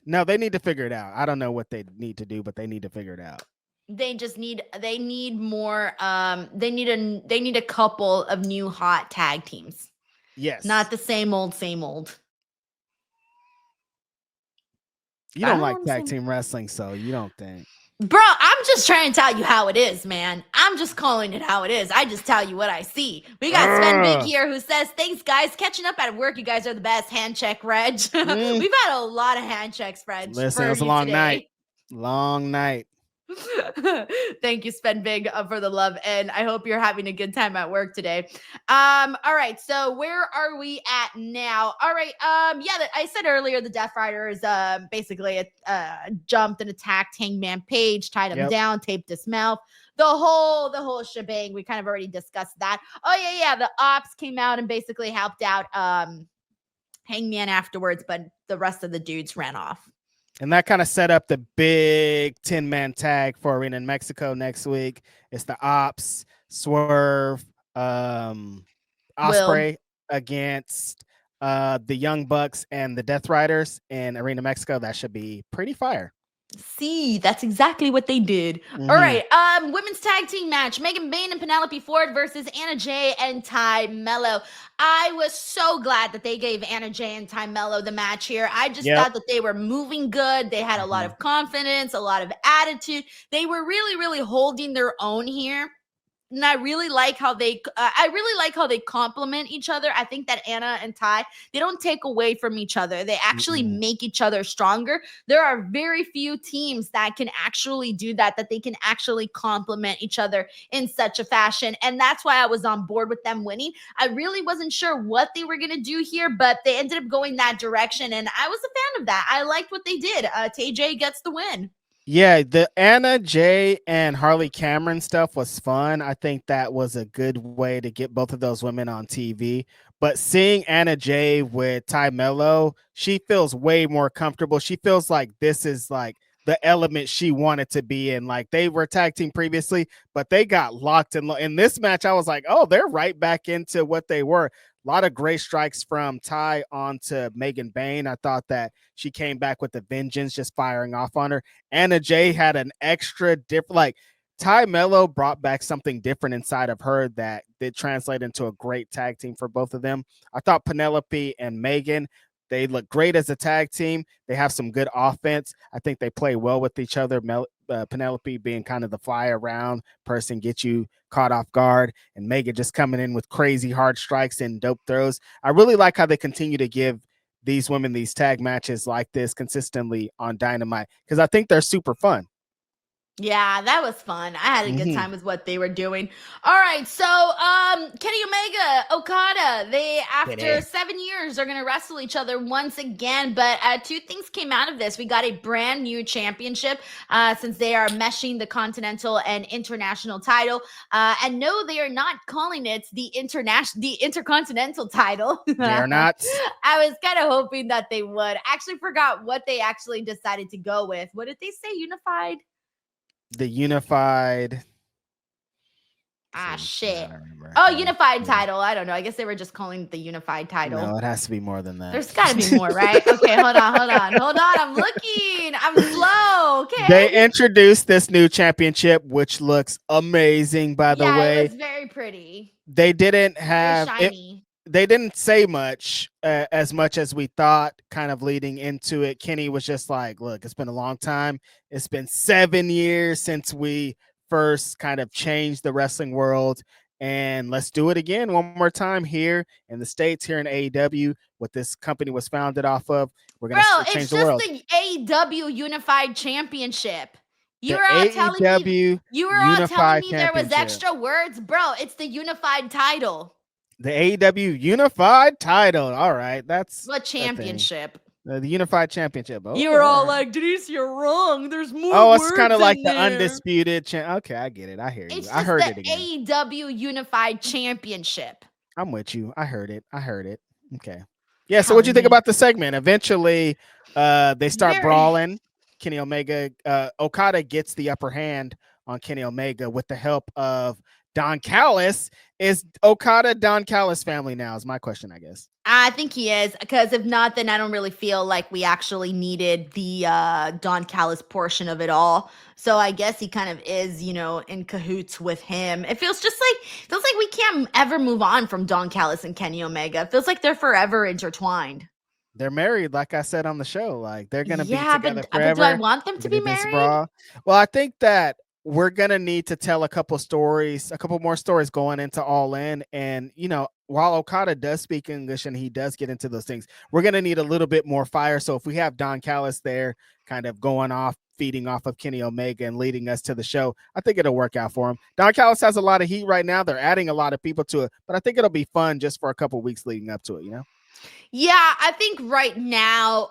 No, they need to figure it out. I don't know what they need to do, but they need to figure it out. They need more they need a couple of new hot tag teams. Yes. Not the same old. You don't like tag team wrestling, so you don't think. Bro, I'm just trying to tell you how it is, man. I'm just calling it how it is. I just tell you what I see. We got Sven Big here who says, thanks, guys. Catching up at work. You guys are the best. Hand check, Reg. We've had a lot of hand checks, Reg. Listen, it was a long night. Long night. Thank you, Sven Big, for the love, and I hope you're having a good time at work today. All right, so where are we at now? All right, I said earlier the Death Riders basically jumped and attacked Hangman Page, tied him down, taped his mouth, the whole shebang. We kind of already discussed that. Oh yeah, the Ops came out and basically helped out Hangman afterwards, but the rest of the dudes ran off. And that kind of set up the big 10-man tag for Arena in Mexico next week. It's the Ops, Swerve, Ospreay against the Young Bucks and the Death Riders in Arena Mexico. That should be pretty fire. See, that's exactly what they did. Mm-hmm. All right, women's tag team match: Megan Bayne and Penelope Ford versus Anna Jay and Ty Mello. I was so glad that they gave Anna Jay and Ty Mello the match here. I just thought that they were moving good. They had a lot of confidence, a lot of attitude. They were really, really holding their own here. and I really like how they complement each other. I think that Anna and Ty, they don't take away from each other. They actually Mm-mm. make each other stronger. There are very few teams that can actually do that, that they can actually complement each other in such a fashion. And that's why I was on board with them winning. I really wasn't sure what they were going to do here, but they ended up going that direction. And I was a fan of that. I liked what they did. TJ gets the win. Yeah, the Anna Jay and Harley Cameron stuff was fun. I think that was a good way to get both of those women on TV. But seeing Anna Jay with Ty Mello, she feels way more comfortable. She feels like this is like the element she wanted to be in. Like they were tag team previously, but they got locked in this match. I was like, oh, they're right back into what they were. A lot of great strikes from Ty onto Megan Bain. I thought that she came back with the vengeance, just firing off on her. Anna Jay had an extra different, like Ty Mello brought back something different inside of her that did translate into a great tag team for both of them. I thought Penelope and Megan, they look great as a tag team. They have some good offense. I think they play well with each other. Penelope being kind of the fly around person, get you caught off guard, and Megan just coming in with crazy hard strikes and dope throws. I really like how they continue to give these women these tag matches like this consistently on Dynamite because I think they're super fun. Yeah, that was fun. I had a good Mm-hmm. time with what they were doing. All right, so Kenny Omega, Okada, they after 7 years are gonna wrestle each other once again. But two things came out of this. We got a brand new championship since they are meshing the Continental and International title. And no, they are not calling it the Intercontinental title. They are not. I was kind of hoping that they would. I actually forgot what they actually decided to go with. What did they say? Unified? The unified. Ah, See, I shit. don't remember. Oh, Yeah, unified yeah. title. I don't know. I guess they were just calling it the unified title. No, it has to be more than that. There's got to be more, right? Okay, hold on. I'm looking. I'm slow. They Okay. introduced this new championship, which looks amazing, by the Yeah, it way. was very pretty. They didn't Very have it. shiny. They didn't say much as we thought kind of leading into it. Kenny was just like, look, it's been a long time. It's been 7 years since we first kind of changed the wrestling world. And let's do it again one more time here in the States, here in AEW, what this company was founded off of. We're Bro, going to change it's the just world. the AEW Unified Championship. You The were all telling me AEW you were all telling Unified me there was Championship. extra words. Bro, it's the unified title. The AEW Unified title. All right. That's What a thing. championship? The Unified Championship. You Okay. were All all right. like, Denise, you're wrong. There's more Oh, it's kind words of like in the there. undisputed Okay, I get it. I hear you. It's I just heard the it again. AEW Unified Championship. I'm with you. I heard it. I heard it. Okay. Yeah. So, what do you Telling think me. about the segment? Eventually, they start Very. brawling. Kenny Omega, Okada gets the upper hand on Kenny Omega with the help of Don Callis. Is Okada Don Callis family now? Is my question, I guess. I think he is, because if not, then I don't really feel like we actually needed the Don Callis portion of it all. So I guess he kind of is, in cahoots with him. It feels like we can't ever move on from Don Callis and Kenny Omega. It feels like they're forever intertwined. They're married, like I said on the show. Like they're gonna be Yeah, together but do I forever. want them They're to gonna be be Vince married? Bra. Well, I think that we're gonna need to tell a couple stories, a couple more stories going into All In. And while Okada does speak English and he does get into those things, we're gonna need a little bit more fire. So if we have Don Callis there, kind of going off, feeding off of Kenny Omega and leading us to the show, I think it'll work out for him. Don Callis has a lot of heat right now. They're adding a lot of people to it, but I think it'll be fun just for a couple weeks leading up to it. Yeah, I think right now,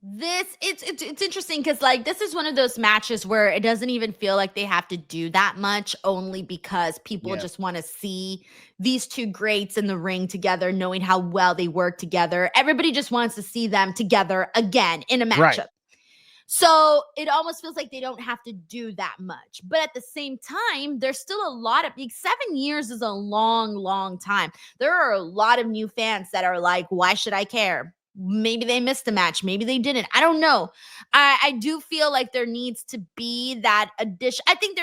this it's interesting because like this is one of those matches where it doesn't even feel like they have to do that much, only because people Yeah. just want to see these two greats in the ring together, knowing how well they work together. Everybody just wants to see them together again in a Right. matchup. So it almost feels like they don't have to do that much. But at the same time, there's still a lot of 7 years is a long, long time. There are a lot of new fans that are like, why should I care? Maybe they missed the match. Maybe they didn't. I don't know. I do feel like there needs to be that addition. I think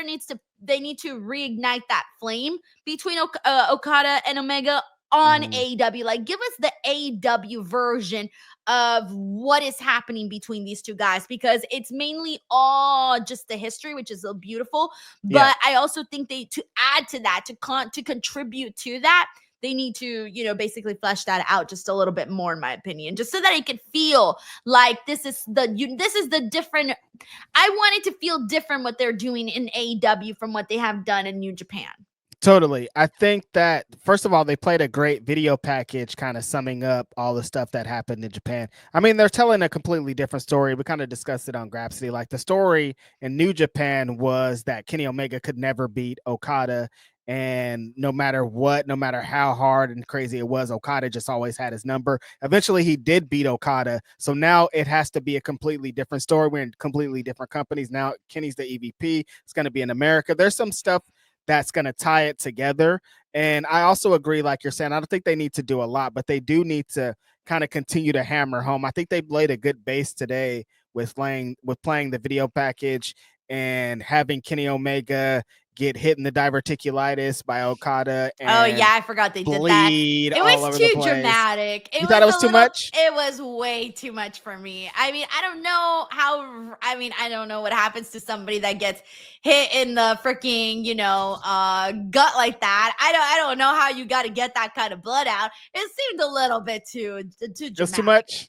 they need to reignite that flame between Okada and Omega on Mhm. AEW. Like, give us the AEW version of what is happening between these two guys, because it's mainly all just the history, which is so beautiful. Yeah. But I also think they, to add to that, to contribute to that, they need to, basically flesh that out just a little bit more, in my opinion, just so that it could feel like this is the different. I want it to feel different what they're doing in AEW from what they have done in New Japan. Totally. I think that first of all, they played a great video package kind of summing up all the stuff that happened in Japan. I mean, they're telling a completely different story. We kind of discussed it on Grapsity. Like the story in New Japan was that Kenny Omega could never beat Okada. And no matter what, no matter how hard and crazy it was, Okada just always had his number. Eventually, he did beat Okada. So now it has to be a completely different story. We're in completely different companies. Now Kenny's the EVP. It's going to be in America. There's some stuff that's going to tie it together. And I also agree, like you're saying, I don't think they need to do a lot, but they do need to kind of continue to hammer home. I think they laid a good base today with playing the video package and having Kenny Omega get hit in the diverticulitis by Okada Oh yeah, and I forgot they did that. bleed It all was over the too place. dramatic. You thought it was too much? It was way too much for me. I mean, I don't know I don't know what happens to somebody that gets hit in the freaking, gut like that. I don't know how you got to get that kind of blood out. It seemed a little bit too Just too dramatic. much?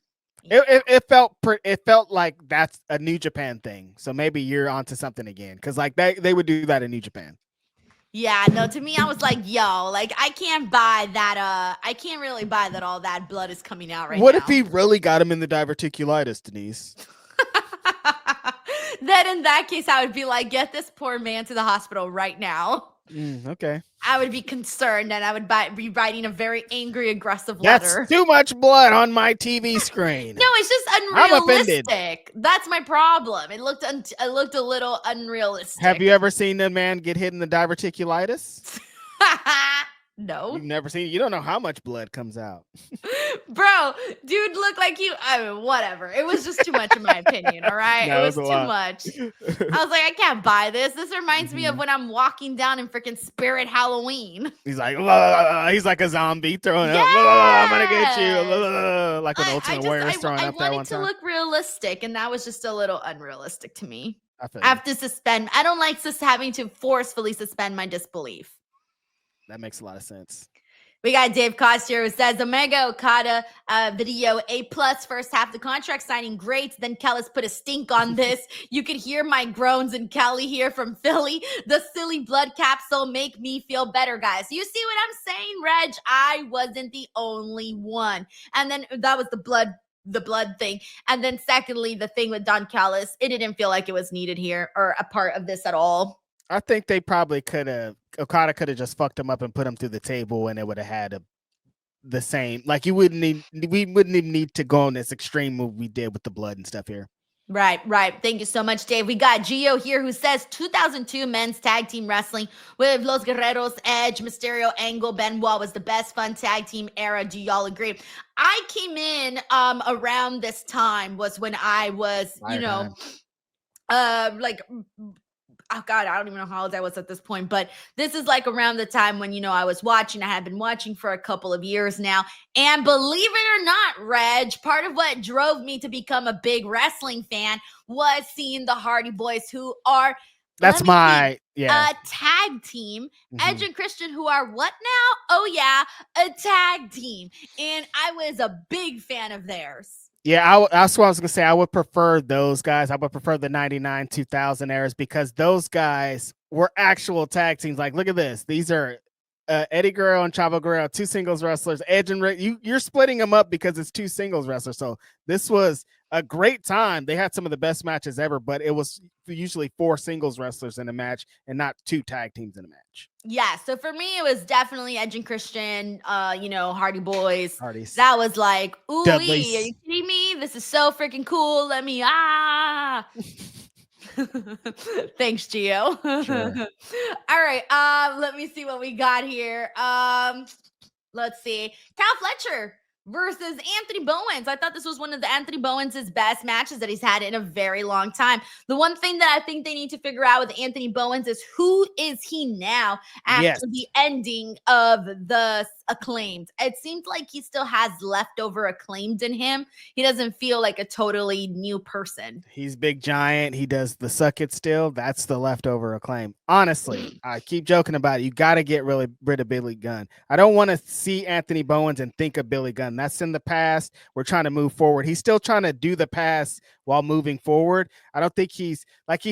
Yeah. It felt like that's a New Japan thing. So maybe you're onto something again, because like they would do that in New Japan. Yeah, no, to me, I was like, yo, like, I can't buy that. I can't really buy that all that blood is coming out right What if now. he really got him in the diverticulitis, Denise? Then in that case, I would be like, get this poor man to the hospital right now. Okay. I would be concerned, and I would be writing a very angry, aggressive That's letter. too much blood on my TV screen. No, it's just I'm offended. unrealistic. That's my problem. It looked a little unrealistic. Have you ever seen a man get hit in the diverticulitis? No. You've never seen it. You don't know how much blood comes out. Bro, dude looked like I mean, whatever. It was just too much in my opinion, all right? No, It it was was a too lot. much. I was like, I can't buy this. This reminds me of Mhm. when I'm walking down in freaking Spirit Halloween. He's like, he's like a zombie throwing up. I'm gonna get you. Yes. Like when Ultimate Warrior was throwing I up that wanted one to time. look realistic, and that was just a little unrealistic to me. I feel I you. have to suspend. I don't like having to forcefully suspend my disbelief. That makes a lot of sense. We got Dave Costier who says Omega Okada video A plus first half the contract signing great. Then Kellis put a stink on this. You could hear my groans and Kelly here from Philly. The silly blood capsule make me feel better, guys. You see what I'm saying, Reg? I wasn't the only one. And then that was the blood thing. And then secondly, the thing with Don Callis, it didn't feel like it was needed here or a part of this at all. I think they probably Okada could have just fucked him up and put him through the table, and it would have had the same. Like we wouldn't even need to go on this extreme move we did with the blood and stuff here. Right. Thank you so much, Dave. We got Gio here who says 2002 men's tag team wrestling with Los Guerreros, Edge, Mysterio, Angle, Benoit was the best fun tag team era. Do y'all agree? I came in around this time was when I was, like, oh God, I don't even know how old I was at this point, but this is like around the time when, I was watching. I had been watching for a couple of years now. And believe it or not, Reg, part of what drove me to become a big wrestling fan was seeing the Hardy Boys, who are That's my a tag team. Mhm. Edge and Christian, who are what now? Oh yeah, a tag team. And I was a big fan of theirs. Yeah, that's what I was gonna say. I would prefer those guys. I would prefer the 99, 2000 eras, because those guys were actual tag teams. Like, look at this. These are Eddie Guerrero and Chavo Guerrero, two singles wrestlers. Edge and Rick, you're splitting them up because it's two singles wrestlers. So this was a great time. They had some of the best matches ever, but it was usually four singles wrestlers in a match and not two tag teams in a match. Yeah, so for me, it was definitely Edge and Christian, Hardy Boys. Hardys. That was like, ooh, are you Dudleys. kidding me? This is so freaking cool. Let me, Thanks, Gio. Sure. All right, let me see what we got here. Let's see. Cal Fletcher versus Anthony Bowens. I thought this was one of the Anthony Bowens' best matches that he's had in a very long time. The one thing that I think they need to figure out with Anthony Bowens is who is he now after the ending of the acclaimed. It seems like he still has leftover acclaimed in him. He doesn't feel like a totally new person. He's big giant. He does the suck it still. That's the leftover acclaim. Honestly, I keep joking about it. You got to get really rid of Billy Gunn. I don't want to see Anthony Bowens and think of Billy Gunn. That's in the past. We're trying to move forward. He's still trying to do the past while moving forward. I don't think he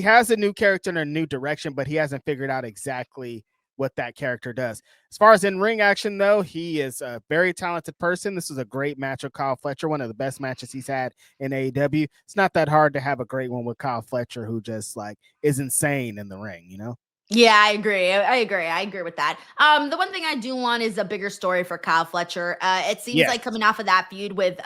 has a new character and a new direction, but he hasn't figured out exactly what that character does. As far as in-ring action, though, he is a very talented person. This was a great match with Kyle Fletcher, one of the best matches he's had in AEW. It's not that hard to have a great one with Kyle Fletcher, who just is insane in the ring, you know? Yeah, I agree. I agree with that. The one thing I do want is a bigger story for Kyle Fletcher. It seems like coming off of that feud with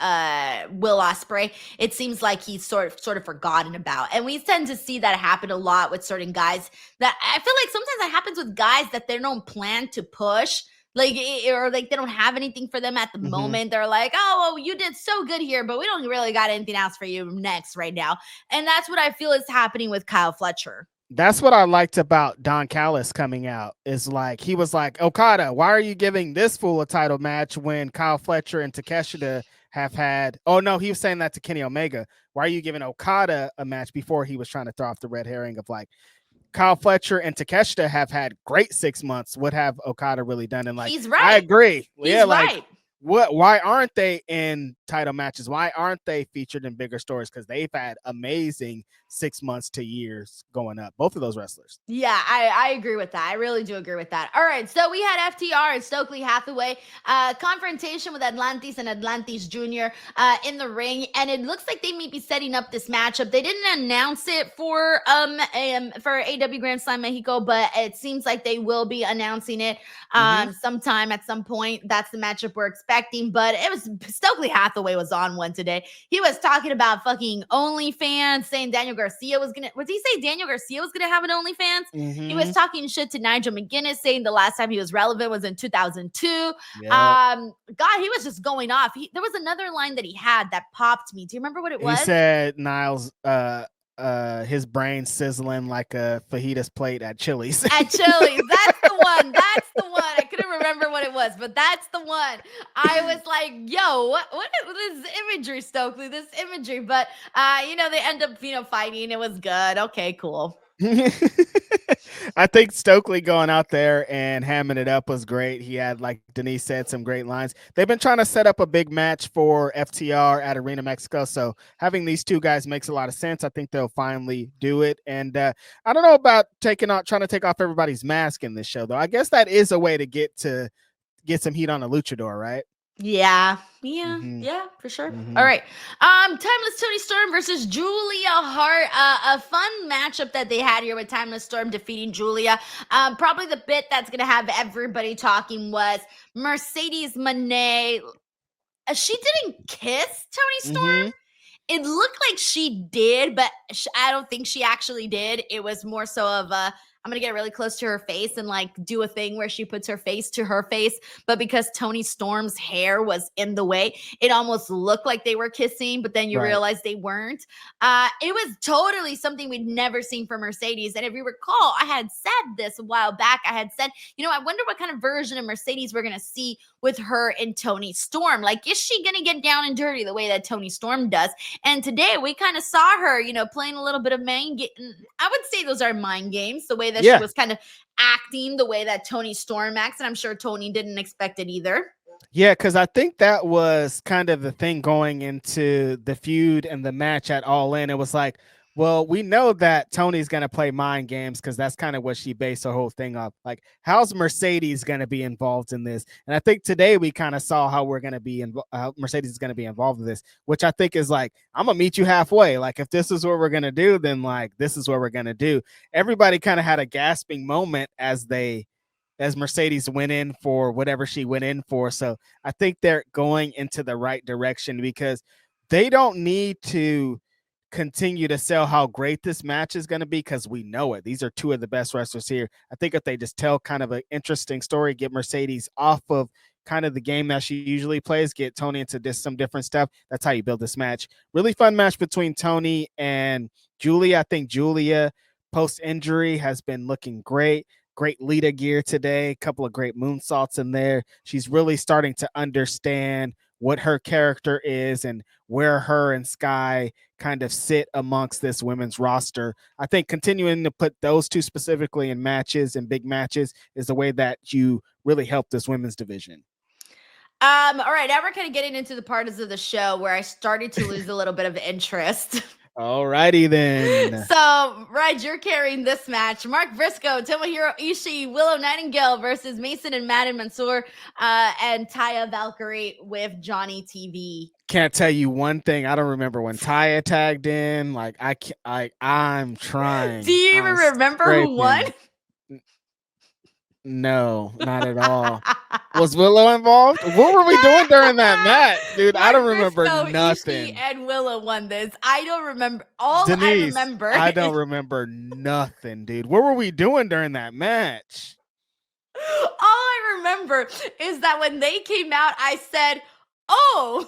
Will Ospreay, it seems like he's sort of forgotten about. And we tend to see that happen a lot with certain guys that I feel like sometimes that happens with guys that they don't plan to push. Or they don't have anything for them at the moment. They're like, oh, well, you did so good here, but we don't really got anything else for you next right now. And that's what I feel is happening with Kyle Fletcher. That's what I liked about Don Callis coming out is he was like, Okada, why are you giving this fool a title match when Kyle Fletcher and Takeshita have had, oh no, he was saying that to Kenny Omega. Why are you giving Okada a match before he was trying to throw off the red herring of Kyle Fletcher and Takeshita have had great 6 months. What have Okada really done? And he's right. I agree. He's right. Why aren't they in title matches? Why aren't they featured in bigger stories? Because they've had amazing 6 months to years going up, both of those wrestlers. Yeah, I agree with that. I really do agree with that. All right, so we had FTR and Stokely Hathaway confrontation with Atlantis and Atlantis Jr. In the ring, and it looks like they may be setting up this matchup. They didn't announce it for AEW Grand Slam Mexico, but it seems like they will be announcing it sometime at some point. That's the matchup we're expecting. But it was Stokely Hathaway was on one today. He was talking about fucking OnlyFans, saying Daniel Garcia was gonna. What did he say? Daniel Garcia was gonna have an OnlyFans. He was talking shit to Nigel McGuinness, saying the last time he was relevant was in 2002. God, he was just going off. There was another line that he had that popped me. Do you remember what it was? He said Niles his brain sizzling like a fajitas plate at Chili's. At Chili's. That's the one. That's the one. I couldn't remember what it was, but that's the one. I was like, yo, what is this imagery, Stokely? This imagery. But they end up, fighting. It was good. Okay, cool. I think Stokely going out there and hamming it up was great. He had, like Denise said, some great lines. They've been trying to set up a big match for FTR at Arena Mexico, so having these two guys makes a lot of sense. I think they'll finally do it. And I don't know about trying to take off everybody's mask in this show, though. I guess that is a way to get some heat on a luchador, right? Yeah, for sure. All right. Timeless Toni Storm versus Julia Hart. A fun matchup that they had here with Timeless Storm defeating Julia. Probably the bit that's gonna have everybody talking was Mercedes Moné. She didn't kiss Toni Storm. It looked like she did, but I don't think she actually did. It was more so of I'm going to get really close to her face and do a thing where she puts her face to her face. But because Toni Storm's hair was in the way, it almost looked like they were kissing, but then you realize they weren't. It was totally something we'd never seen from Mercedes. And if you recall, I had said this a while back. I had said, I wonder what kind of version of Mercedes we're going to see with her and Toni Storm. Is she going to get down and dirty the way that Toni Storm does? And today we kind of saw her, playing a little bit of mind game. I would say those are mind games, the way that she was kind of acting the way that Toni Storm acts. And I'm sure Toni didn't expect it either. Yeah, because I think that was kind of the thing going into the feud and the match at All In. It was like, well, we know that Toni's going to play mind games because that's kind of what she based her whole thing off. How's Mercedes going to be involved in this? And I think today we kind of saw how we're going to be Mercedes is going to be involved in this, which I think is I'm going to meet you halfway. If this is what we're going to do, then this is what we're going to do. Everybody kind of had a gasping moment as Mercedes went in for whatever she went in for. So I think they're going into the right direction because they don't need to continue to sell how great this match is going to be because we know it. These are two of the best wrestlers here. I think if they just tell kind of an interesting story, get Mercedes off of kind of the game that she usually plays, get Toni into some different stuff, that's how you build this match. Really fun match between Toni and Julia. I think Julia post-injury has been looking great. Of great Lita gear today, a couple of great moonsaults in there. She's really starting to understand what her character is and where her and Sky kind of sit amongst this women's roster. I think continuing to put those two specifically in matches and big matches is the way that you really help this women's division. All right, now we're kind of getting into the parts of the show where I started to lose a little bit of interest. Alrighty then. So, Reg, you're carrying this match. Mark Briscoe, Tomohiro Ishii, Willow Nightingale versus Mason and Madden Mansoor, and Taya Valkyrie with Johnny TV. Can't tell you one thing. I don't remember when Taya tagged in. Like I'm trying. Do you even remember who won? No, not at all. Was Willow involved? What were we doing during that match, dude? Mark I don't remember Briscoe, nothing. Ishii, and Willow won this. I don't remember. All Denise, I remember. I don't remember nothing, dude. What were we doing during that match? All I remember is that when they came out, I said, "Oh,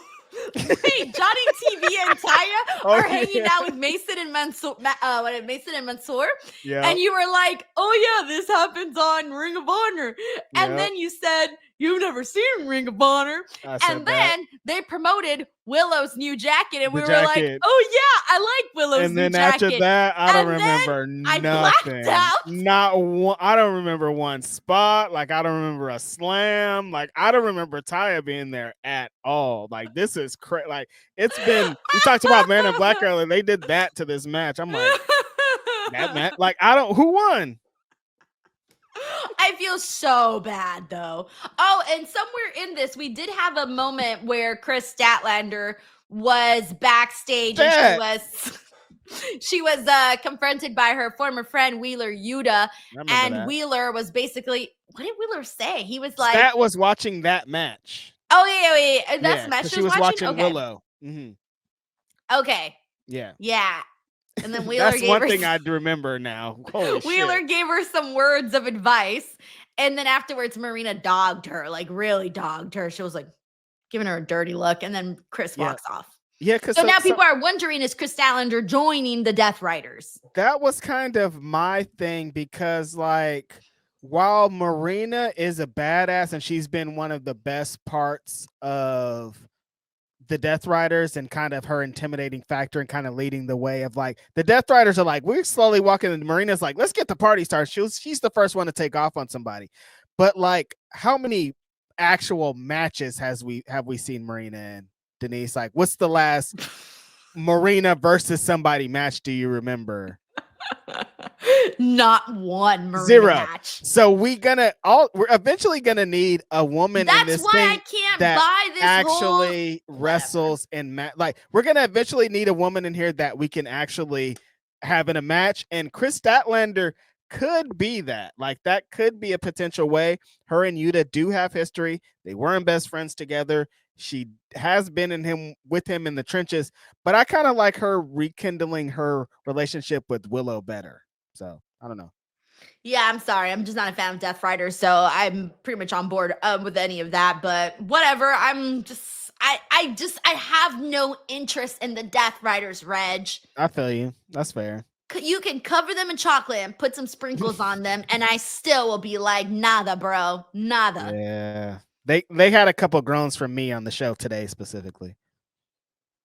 wait, Johnny TV and Taya are hanging out with Mason and Mansoor." Yeah. And you were like, "Oh yeah, this happens on Ring of Honor." And then you said, "You've never seen Ring of Honor." And then they promoted Willow's new jacket, and we were like, "Oh yeah, I like Willow's new jacket." And then after that, I don't remember nothing. Blacked out. Not one. I don't remember one spot. Like I don't remember a slam. Like I don't remember Taya being there at all. Like this is crazy. Like it's been. We talked about Man in Black earlier. They did that to this match. I'm like that match. Like I don't. Who won? I feel so bad though. Oh, and somewhere in this, we did have a moment where Chris Statlander was backstage and she was confronted by her former friend Wheeler Yuta, and Wheeler was basically, what did Wheeler say? He was like, Stat was watching that match. Oh yeah. That's the match she was watching Willow. Mm-hmm. Okay. Yeah. And then Wheeler that's one thing I'd remember now. Holy Wheeler shit. gave her some words of advice. And then afterwards, Marina dogged her, like really dogged her. She was like giving her a dirty look. And then Chris walks off. Yeah, because so now people are wondering, is Chris Statlander joining the Death Riders? That was kind of my thing because, like, while Marina is a badass and she's been one of the best parts of the Death Riders and kind of her intimidating factor and kind of leading the way of like the Death Riders are like, we're slowly walking and Marina's like, let's get the party started. She's the first one to take off on somebody. But like, how many actual matches have we seen Marina in, Denise? Like, what's the last Marina versus somebody match do you remember? Not one Marina Zero. Match. So we're eventually gonna need a woman in this thing I can't that buy this actually wrestles and like we're gonna eventually need a woman in here that we can actually have in a match, and Chris Statlander could be that. Like that could be a potential way. Her and Yuta do have history. They weren't best friends together. She has been with him in the trenches, but I kind of like her rekindling her relationship with Willow better. So I don't know. Yeah, I'm sorry. I'm just not a fan of Death Riders, so I'm pretty much on board with any of that. But whatever. I have no interest in the Death Riders, Reg. I feel you. That's fair. You can cover them in chocolate and put some sprinkles on them, and I still will be like, nada, bro, nada. Yeah. They had a couple groans from me on the show today specifically.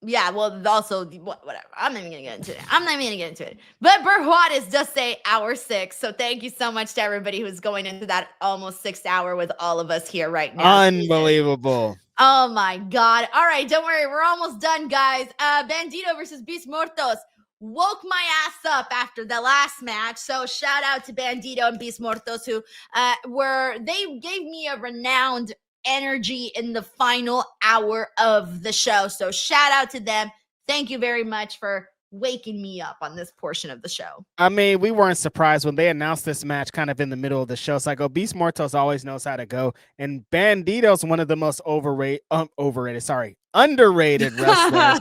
Yeah, well, also, whatever. I'm not even going to get into it. But Bert Juarez does say hour 6. So thank you so much to everybody who's going into that almost 6th hour with all of us here right now. Unbelievable. Oh, my God. All right, don't worry. We're almost done, guys. Bandito versus Beast Mortos woke my ass up after the last match. So shout out to Bandito and Beast Mortos who they gave me a renowned energy in the final hour of the show. So shout out to them. Thank you very much for waking me up on this portion of the show. I mean, we weren't surprised when they announced this match kind of in the middle of the show. It's like, oh, Beast Mortos always knows how to go. And Bandito's one of the most underrated wrestlers.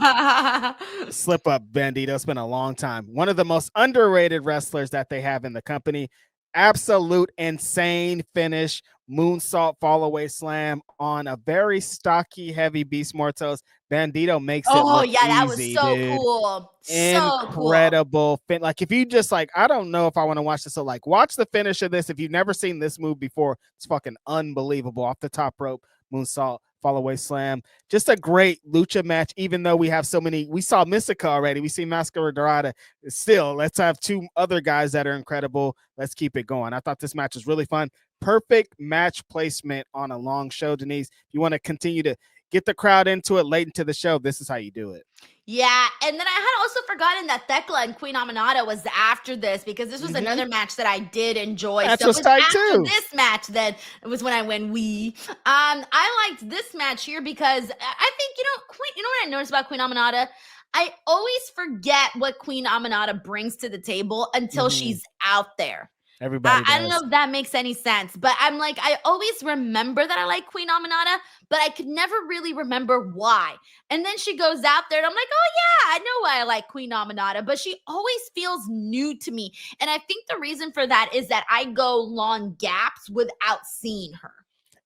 Slip up, Bandito. It's been a long time. One of the most underrated wrestlers that they have in the company. absolute insane finish, moonsault fallaway slam on a very stocky, heavy Beast Mortos. Bandito makes it Oh look yeah, that was easy, so dude. cool. So cool. Incredible like if you just like, I don't know if I want to watch this, so like watch the finish of this. If you've never seen this move before, it's fucking unbelievable. Off the top rope moonsault fallaway slam, just a great lucha match. Even though we have so many, we saw Mystico already, we see Mascara Dorada. Still, let's have two other guys that are incredible. Let's keep it going. I thought this match was really fun. Perfect match placement on a long show. Denise, if you want to continue to get the crowd into it late into the show, this is how you do it. Yeah, and then I had also forgotten that Thekla and Queen Aminata was after this, because this was another match that I did enjoy. Match So it was was tight after too. this match that it was when I went wee. I liked this match here because I think, Queen. You know what I noticed about Queen Aminata? I always forget what Queen Aminata brings to the table until she's out there. Everybody I don't know does. if that makes any sense, but I'm like, I always remember that I like Queen Aminata, but I could never really remember why. And then she goes out there and I'm like, oh yeah, I know why I like Queen Aminata, but she always feels new to me. And I think the reason for that is that I go long gaps without seeing her.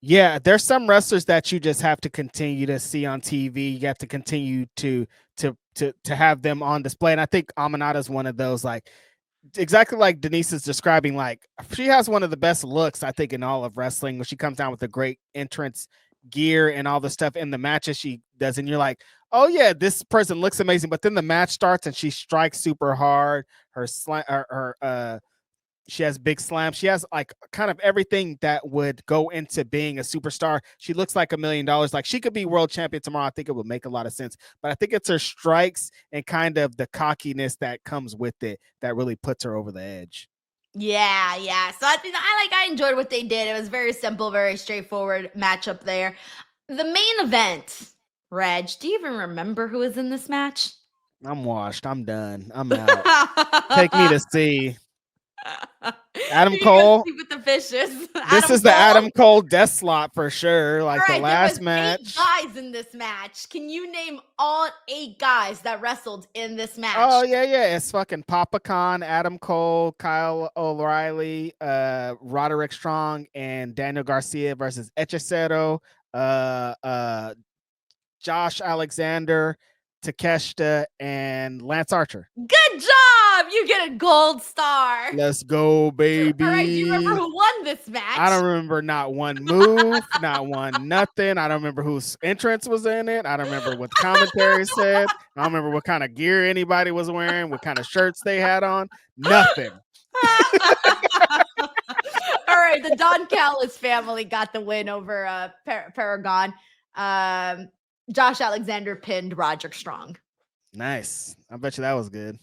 Yeah, there's some wrestlers that you just have to continue to see on TV. You have to continue to have them on display. And I think Aminata is one of those, like exactly like Denise is describing. Like she has one of the best looks, I think, in all of wrestling, when she comes down with a great entrance gear and all the stuff in the matches she does. And you're like, oh yeah, this person looks amazing. But then the match starts and she strikes super hard. Her she has big slams. She has like kind of everything that would go into being a superstar. She looks like $1 million. Like she could be world champion tomorrow. I think it would make a lot of sense. But I think it's her strikes and kind of the cockiness that comes with it that really puts her over the edge. Yeah, yeah. So I enjoyed what they did. It was very simple, very straightforward matchup there. The main event, Reg, do you even remember who was in this match? I'm washed. I'm done. I'm out. Take me to see Adam You go Cole. see with the fishes. This Adam is the Cole. Adam Cole death slot for sure. Like All the right, there was last match. 8 guys in this match. Can you name all 8 guys that wrestled in this match? Oh yeah. It's fucking Papa Khan, Adam Cole, Kyle O'Reilly, Roderick Strong, and Daniel Garcia versus Echecero, Josh Alexander, Takeshita, and Lance Archer. Good job! You get a gold star. Let's go, baby. All right, do you remember who won this match? I don't remember not one move, not one nothing. I don't remember whose entrance was in it. I don't remember what the commentary said. I don't remember what kind of gear anybody was wearing, what kind of shirts they had on. Nothing. All right, the Don Callis family got the win over Paragon. Josh Alexander pinned Roderick Strong. Nice. I bet you that was good.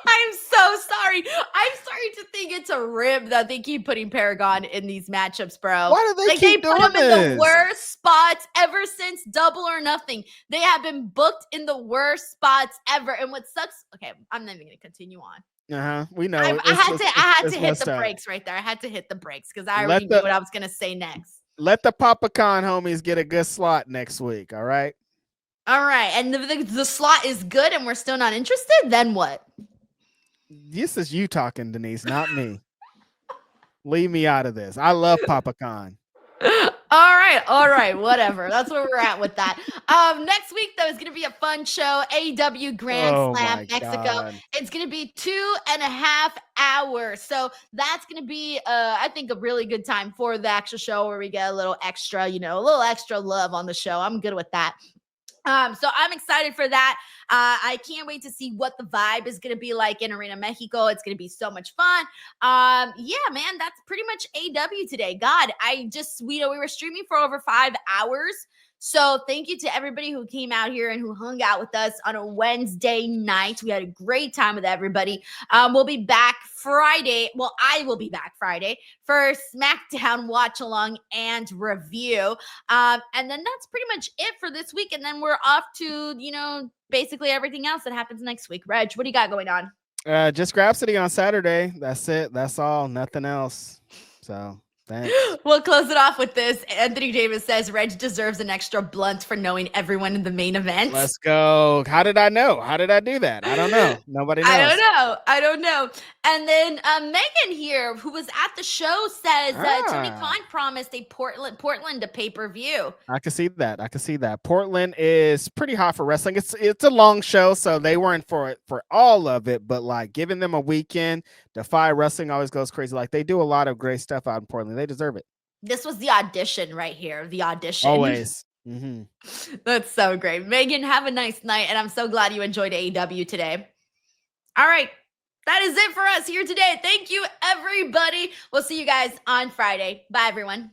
I'm so sorry. I'm starting to think it's a rib that they keep putting Paragon in these matchups, bro. Why do they keep doing put them this? in the worst spots ever since Double or Nothing. They have been booked in the worst spots ever. And what sucks, okay, I'm not even going to continue on. We know. I had to hit the brakes right there. I had to hit the brakes because I already knew what I was going to say next. Let the Papa Khan homies get a good slot next week, all right? All right. And the slot is good and we're still not interested? Then what? This is you talking, Denise, not me. Leave me out of this. I love Papa Khan. All right, whatever. That's where we're at with that. Next week, though, is going to be a fun show. AEW Grand Slam Mexico. God. It's going to be 2.5 hours. So that's going to be, I think, a really good time for the actual show where we get a little extra, a little extra love on the show. I'm good with that. So I'm excited for that. I can't wait to see what the vibe is going to be like in Arena Mexico. It's going to be so much fun. Yeah, man, that's pretty much AEW today. God, we were streaming for over 5 hours. So thank you to everybody who came out here and who hung out with us on a Wednesday night. We had a great time with everybody. We'll be back Friday. Well, I will be back Friday for SmackDown watch along and review. And then that's pretty much it for this week. And then we're off to, basically everything else that happens next week. Reg, what do you got going on? Just Grapsody on Saturday. That's it. That's all. Nothing else. So Thanks. We'll close it off with this. Anthony Davis says Reg deserves an extra blunt for knowing everyone in the main event. Let's go. How did I know? How did I do that? I don't know. Nobody I don't knows. know. I don't know. And then Megan here, who was at the show, says Tony Ah, Khan promised a Portland to pay-per-view. I can see that. I can see that. Portland is pretty hot for wrestling. It's a long show, so they weren't for it for all of it, but like giving them a weekend, Defy Wrestling always goes crazy. Like they do a lot of great stuff out in Portland. They deserve it. This was the audition right here. The audition. Always. Hmm. That's so great. Megan, have a nice night, and I'm so glad you enjoyed AEW today. All right. That is it for us here today. Thank you, everybody. We'll see you guys on Friday. Bye, everyone.